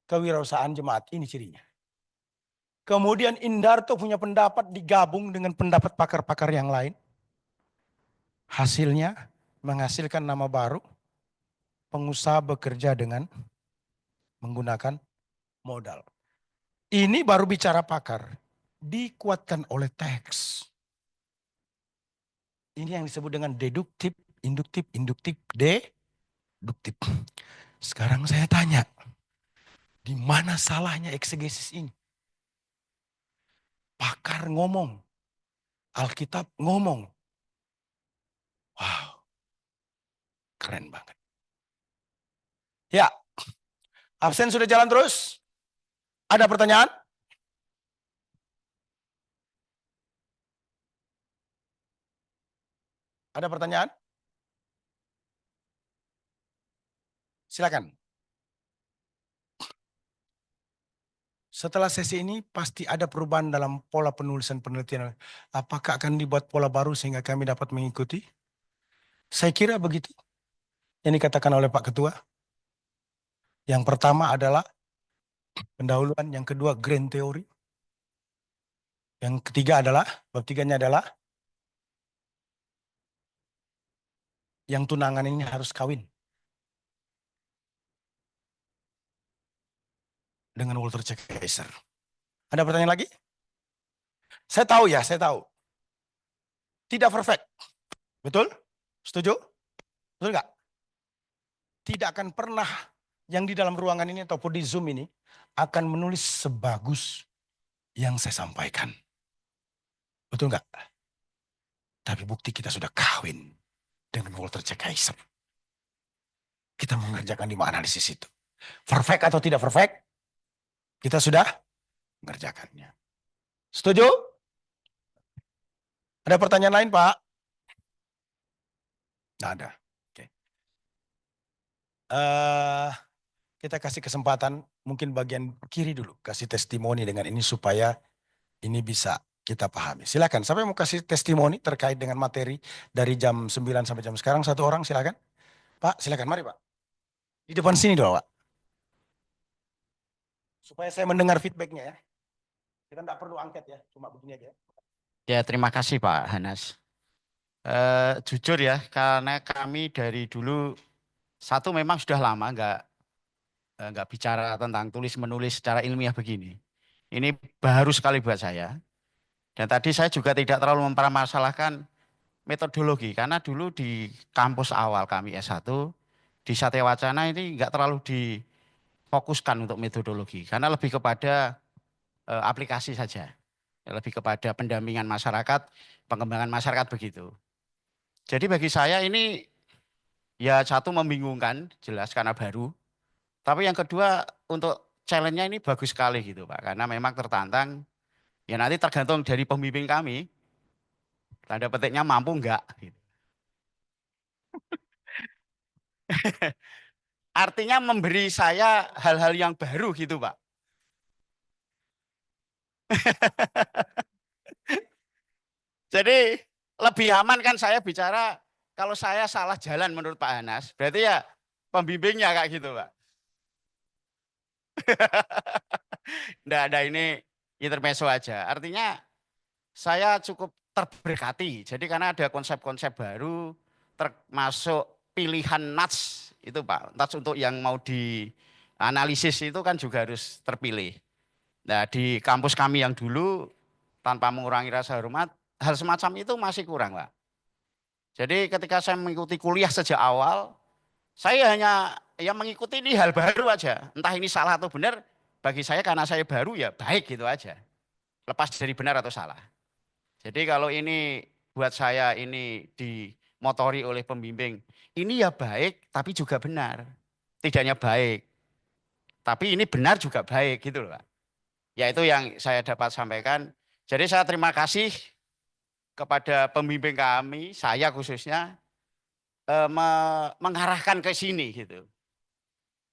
kewirausahaan jemaat. Ini cirinya. Kemudian Indarto punya pendapat digabung dengan pendapat pakar-pakar yang lain. Hasilnya menghasilkan nama baru. Pengusaha bekerja dengan menggunakan modal. Ini baru bicara pakar. Dikuatkan oleh teks. Ini yang disebut dengan deduktif, induktif, deduktif. Sekarang saya tanya, di mana salahnya eksegesis ini? Pakar ngomong, Alkitab ngomong. Wow, keren banget. Ya, absen sudah jalan terus? Ada pertanyaan? Ada pertanyaan? Silakan. Setelah sesi ini pasti ada perubahan dalam pola penulisan penelitian. Apakah akan dibuat pola baru sehingga kami dapat mengikuti? Saya kira begitu. Yang dikatakan oleh Pak Ketua. Yang pertama adalah pendahuluan, yang kedua grand theory. Yang ketiga adalah, bab tiganya adalah yang tunangan ini harus kawin dengan Walter C. Kaiser. Ada pertanyaan lagi? Saya tahu ya, saya tahu. Tidak perfect. Betul? Setuju? Betul nggak? Tidak akan pernah yang di dalam ruangan ini ataupun di Zoom ini akan menulis sebagus yang saya sampaikan. Betul nggak? Tapi bukti kita sudah kawin dengan Walter C. Kaiser. Kita mengerjakan 5 analisis itu. Perfect atau tidak perfect? Kita sudah mengerjakannya. Setuju? Ada pertanyaan lain, Pak? Nggak ada. Oke. Eh, kita kasih kesempatan mungkin bagian kiri dulu. Kasih testimoni dengan ini supaya ini bisa kita pahami. Silakan. Siapa yang mau kasih testimoni terkait dengan materi dari jam 9 sampai jam sekarang? Satu orang silakan. Pak, silakan. Mari Pak. Di depan sini dulu Pak. Supaya saya mendengar feedbacknya ya. Kita nggak perlu angket ya. Cuma begini aja. Ya, terima kasih Pak Hanas. Jujur ya, karena kami dari dulu satu memang sudah lama nggak bicara tentang tulis menulis secara ilmiah begini. Ini baru sekali buat saya. Dan tadi saya juga tidak terlalu mempermasalahkan metodologi karena dulu di kampus awal kami S1 di Satya Wacana ini nggak terlalu difokuskan untuk metodologi karena lebih kepada aplikasi saja, lebih kepada pendampingan masyarakat, pengembangan masyarakat begitu. Jadi bagi saya ini ya satu membingungkan jelas karena baru, tapi yang kedua untuk challenge-nya ini bagus sekali gitu Pak, karena memang tertantang. Ya nanti tergantung dari pembimbing kami, tanda petiknya mampu enggak. Gitu. Artinya memberi saya hal-hal yang baru gitu Pak. Jadi lebih aman kan saya bicara kalau saya salah jalan menurut Pak Hanas. Berarti ya pembimbingnya kayak gitu Pak. Enggak ada ini intermezzo aja. Artinya saya cukup terberkati. Jadi karena ada konsep-konsep baru termasuk pilihan nats itu Pak. Nats untuk yang mau dianalisis itu kan juga harus terpilih. Nah di kampus kami yang dulu tanpa mengurangi rasa hormat, hal semacam itu masih kurang Pak. Jadi ketika saya mengikuti kuliah sejak awal, saya hanya yang mengikuti ini hal baru aja. Entah ini salah atau benar, bagi saya karena saya baru ya baik gitu aja. Lepas dari benar atau salah. Jadi kalau ini buat saya ini dimotori oleh pembimbing, ini ya baik tapi juga benar. Tidak hanya baik, tapi ini benar juga baik gitu loh Pak. Ya itu yang saya dapat sampaikan. Jadi saya terima kasih kepada pembimbing kami, saya khususnya, mengarahkan ke sini gitu.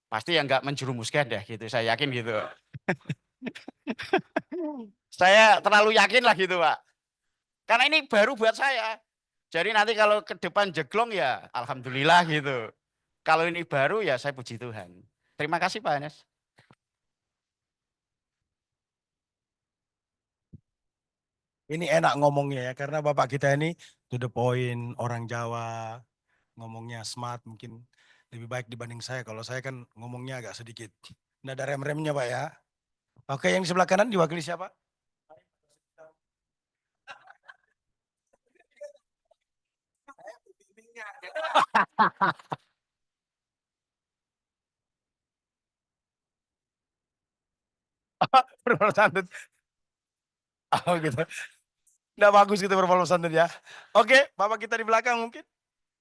Pasti yang nggak menjerumuskan deh gitu, saya yakin gitu. Saya terlalu yakin lah gitu Pak. Karena ini baru buat saya. Jadi nanti kalau ke depan jeglong ya alhamdulillah gitu. Kalau ini baru ya saya puji Tuhan. Terima kasih Pak Anes. Ini enak ngomongnya ya, karena Bapak kita ini to the point, orang Jawa, ngomongnya smart, mungkin lebih baik dibanding saya. Kalau saya kan ngomongnya agak sedikit. Nggak ada rem-remnya Pak ya. Oke, yang di sebelah kanan diwakili siapa? Berbalas santun. Oh gitu. Nggak bagus gitu berbalas santun ya. Oke, Bapak kita di belakang mungkin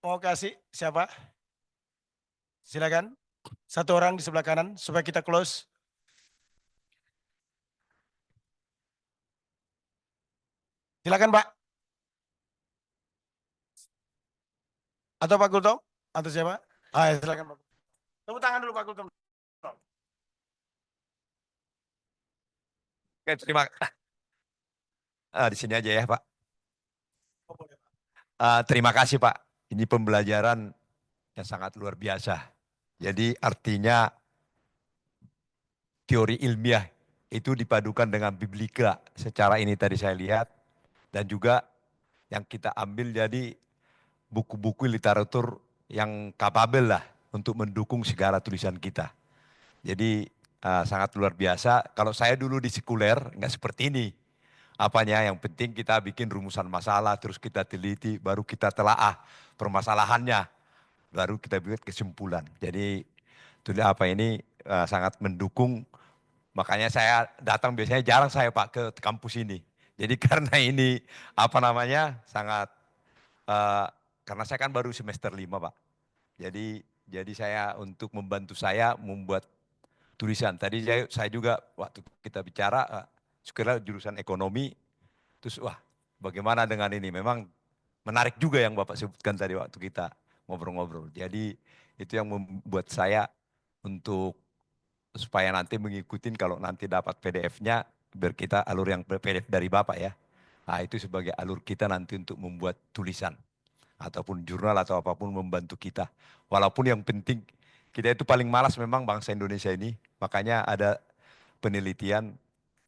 mau kasih siapa? Silakan. Satu orang di sebelah kanan supaya kita close. Silakan Pak. Atau Pak Gultom? Atau siapa? Ah, ya, silakan Pak. Tepuk tangan dulu Pak Gultom. Oke, di sini aja ya Pak. Oh, boleh, Pak. Terima kasih Pak. Ini pembelajaran yang sangat luar biasa. Jadi artinya teori ilmiah itu dipadukan dengan biblika. Secara ini tadi saya lihat. Dan juga yang kita ambil jadi buku-buku literatur yang kapabel lah untuk mendukung segala tulisan kita. Jadi sangat luar biasa. Kalau saya dulu di sekuler nggak seperti ini. Apanya yang penting kita bikin rumusan masalah, terus kita teliti, baru kita telaah permasalahannya, baru kita buat kesimpulan. Jadi tulis apa ini sangat mendukung. Makanya saya datang biasanya jarang saya Pak ke kampus ini. Jadi karena ini apa namanya sangat karena saya kan baru semester 5 Pak. Jadi saya untuk membantu saya membuat tulisan. Tadi saya juga waktu kita bicara sekolah jurusan ekonomi. Terus wah bagaimana dengan ini? Memang menarik juga yang Bapak sebutkan tadi waktu kita ngobrol-ngobrol. Jadi itu yang membuat saya untuk supaya nanti mengikutin kalau nanti dapat PDF-nya biar kita alur yang PDF dari Bapak ya. Nah, itu sebagai alur kita nanti untuk membuat tulisan ataupun jurnal atau apapun membantu kita. Walaupun yang penting kita itu paling malas memang bangsa Indonesia ini. Makanya ada penelitian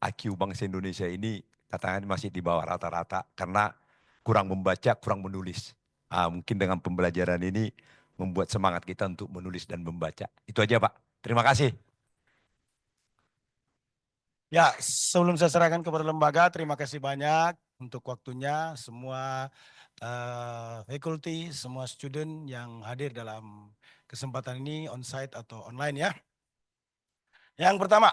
IQ bangsa Indonesia ini katanya masih di bawah rata-rata karena kurang membaca, kurang menulis. Ah, mungkin dengan pembelajaran ini membuat semangat kita untuk menulis dan membaca. Itu aja Pak. Terima kasih. Ya, sebelum saya serahkan kepada lembaga, terima kasih banyak untuk waktunya semua faculty, semua student yang hadir dalam kesempatan ini on-site atau online ya. Yang pertama,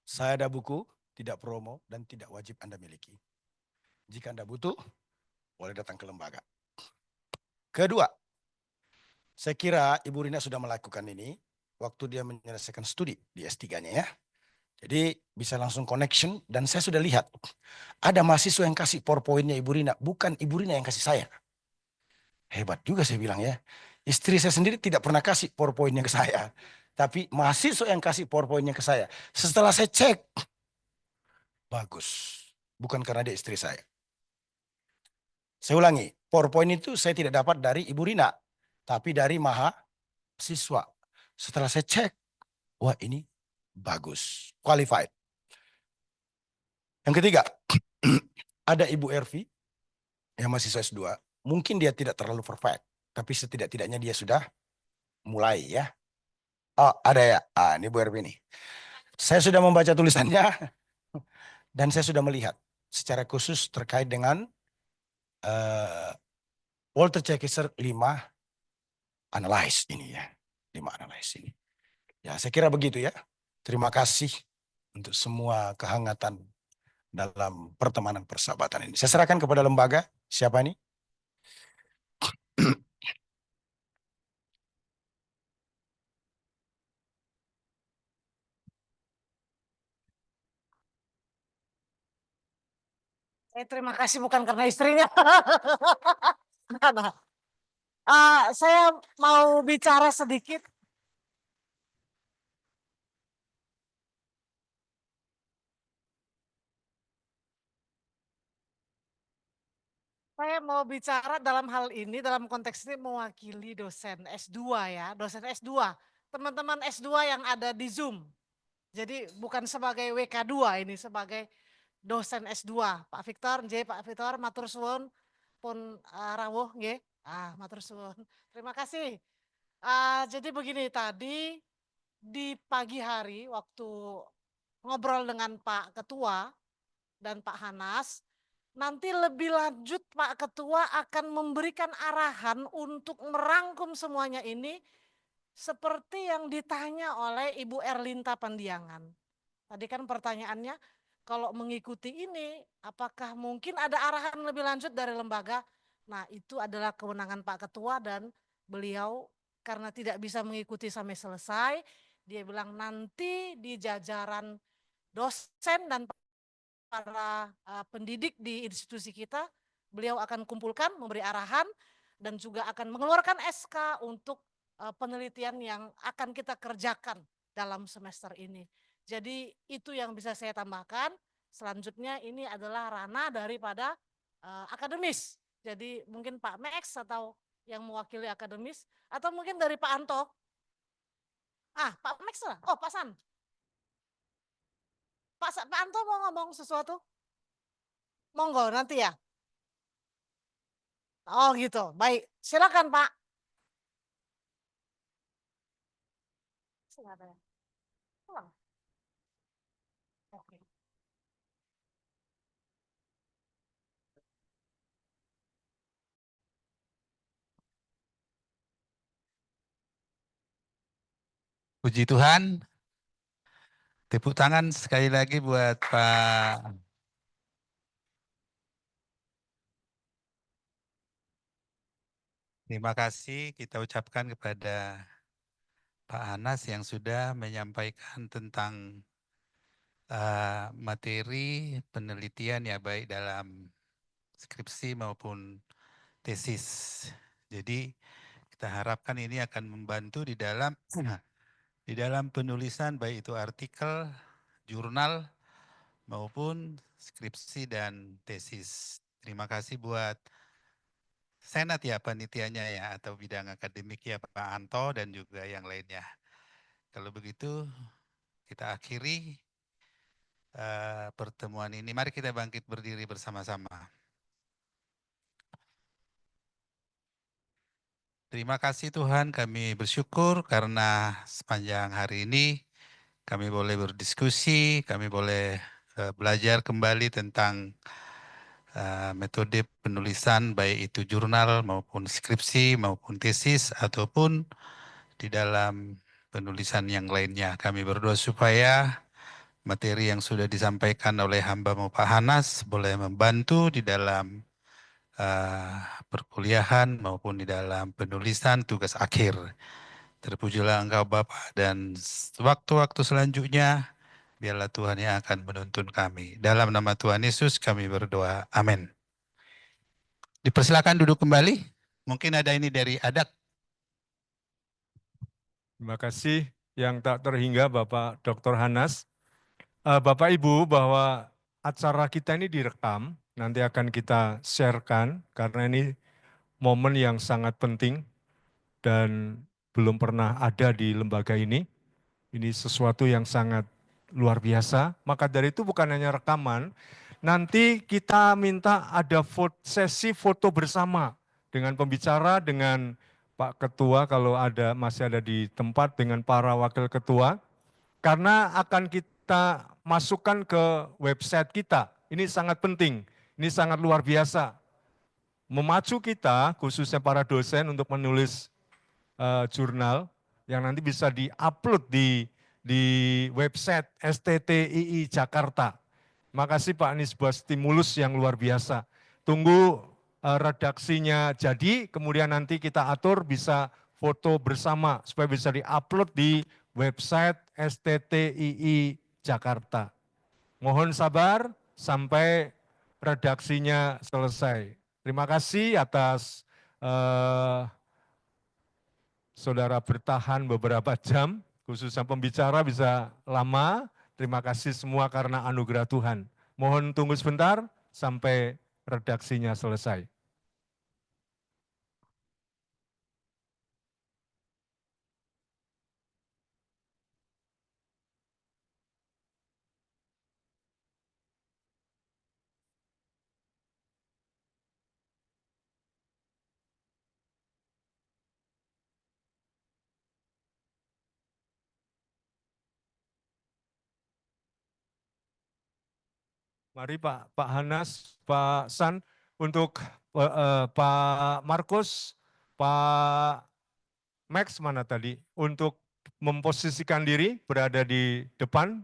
saya ada buku, tidak promo dan tidak wajib Anda miliki. Jika Anda butuh, boleh datang ke lembaga. Kedua, saya kira Ibu Rina sudah melakukan ini waktu dia menyelesaikan studi di S3-nya ya. Jadi bisa langsung connection dan saya sudah lihat ada mahasiswa yang kasih PowerPoint-nya Ibu Rina, bukan Ibu Rina yang kasih saya. Hebat juga saya bilang ya. Istri saya sendiri tidak pernah kasih PowerPoint-nya ke saya. Tapi mahasiswa yang kasih PowerPoint-nya ke saya. Setelah saya cek, bagus. Bukan karena dia istri saya. Saya ulangi, PowerPoint itu saya tidak dapat dari Ibu Rina. Tapi dari mahasiswa. Setelah saya cek, wah ini bagus. Qualified. Yang ketiga, ada Ibu Ervi yang mahasiswa S2. Mungkin dia tidak terlalu perfect. Tapi setidak-tidaknya dia sudah mulai ya. Oh ada ya, ini Bu Ervi nih. Saya sudah membaca tulisannya dan saya sudah melihat secara khusus terkait dengan Walter Cekisser 5 analyze ini ya. 5 analyze ini. Ya saya kira begitu ya. Terima kasih untuk semua kehangatan dalam pertemanan persahabatan ini. Saya serahkan kepada lembaga. Siapa ini? Terima kasih bukan karena istrinya. Nah, saya mau bicara sedikit. Saya mau bicara dalam hal ini, dalam konteks ini mewakili dosen S2 ya, dosen S2. Teman-teman S2 yang ada di Zoom. Jadi bukan sebagai WK2 ini, sebagai dosen S2. Pak Victor, Pak Victor, matur suwun pun rawuh nggih. Matur suwun. Terima kasih. Jadi begini, tadi di pagi hari waktu ngobrol dengan Pak Ketua dan Pak Hanas, nanti lebih lanjut Pak Ketua akan memberikan arahan untuk merangkum semuanya ini seperti yang ditanya oleh Ibu Erlinta Pandiangan. Tadi kan pertanyaannya, kalau mengikuti ini apakah mungkin ada arahan lebih lanjut dari lembaga? Nah itu adalah kewenangan Pak Ketua dan beliau karena tidak bisa mengikuti sampai selesai, dia bilang nanti di jajaran dosen dan para pendidik di institusi kita, beliau akan kumpulkan, memberi arahan, dan juga akan mengeluarkan SK untuk penelitian yang akan kita kerjakan dalam semester ini. Jadi itu yang bisa saya tambahkan. Selanjutnya ini adalah ranah daripada akademis. Jadi mungkin Pak Max atau yang mewakili akademis, atau mungkin dari Pak Anto. Pak Max lah. Oh Pak San. Pak Anto mau ngomong sesuatu? Monggo nanti ya. Oh gitu, baik. Silakan Pak. Silakan. Pulang. Oke. Puji Tuhan. Tepuk tangan sekali lagi buat Pak. Terima kasih kita ucapkan kepada Pak Anas yang sudah menyampaikan tentang materi penelitian ya baik dalam skripsi maupun tesis. Jadi kita harapkan ini akan membantu di dalam di dalam penulisan baik itu artikel, jurnal maupun skripsi dan tesis. Terima kasih buat Senat ya panitianya ya atau bidang akademik ya Pak Anto dan juga yang lainnya. Kalau begitu kita akhiri pertemuan ini. Mari kita bangkit berdiri bersama-sama. Terima kasih Tuhan, kami bersyukur karena sepanjang hari ini kami boleh berdiskusi, kami boleh belajar kembali tentang metode penulisan baik itu jurnal maupun skripsi maupun tesis ataupun di dalam penulisan yang lainnya. Kami berdoa supaya materi yang sudah disampaikan oleh hamba-Mu Pak Hanas boleh membantu di dalam perkuliahan maupun di dalam penulisan tugas akhir. Terpujilah Engkau Bapa dan waktu-waktu selanjutnya biarlah Tuhan yang akan menuntun kami. Dalam nama Tuhan Yesus kami berdoa. Amin. Dipersilakan duduk kembali. Mungkin ada ini dari Adak. Terima kasih yang tak terhingga Bapak Dr. Hanas. Bapak Ibu, bahwa acara kita ini direkam, nanti akan kita sharekan karena ini momen yang sangat penting dan belum pernah ada di lembaga ini. Ini sesuatu yang sangat luar biasa. Maka dari itu bukan hanya rekaman, nanti kita minta ada sesi foto bersama dengan pembicara, dengan Pak Ketua kalau masih ada di tempat, dengan para wakil ketua. Karena akan kita masukkan ke website kita. Ini sangat penting, ini sangat luar biasa. Memacu kita, khususnya para dosen untuk menulis jurnal yang nanti bisa di-upload di website STTII Jakarta. Terima kasih Pak, ini sebuah stimulus yang luar biasa. Tunggu redaksinya jadi, kemudian nanti kita atur bisa foto bersama supaya bisa di-upload di website STTII Jakarta. Mohon sabar sampai redaksinya selesai. Terima kasih atas saudara bertahan beberapa jam, khususnya pembicara bisa lama. Terima kasih semua karena anugerah Tuhan. Mohon tunggu sebentar sampai redaksinya selesai. Mari Pak Hanas, Pak San, untuk Pak Markus, Pak Max mana tadi, untuk memposisikan diri berada di depan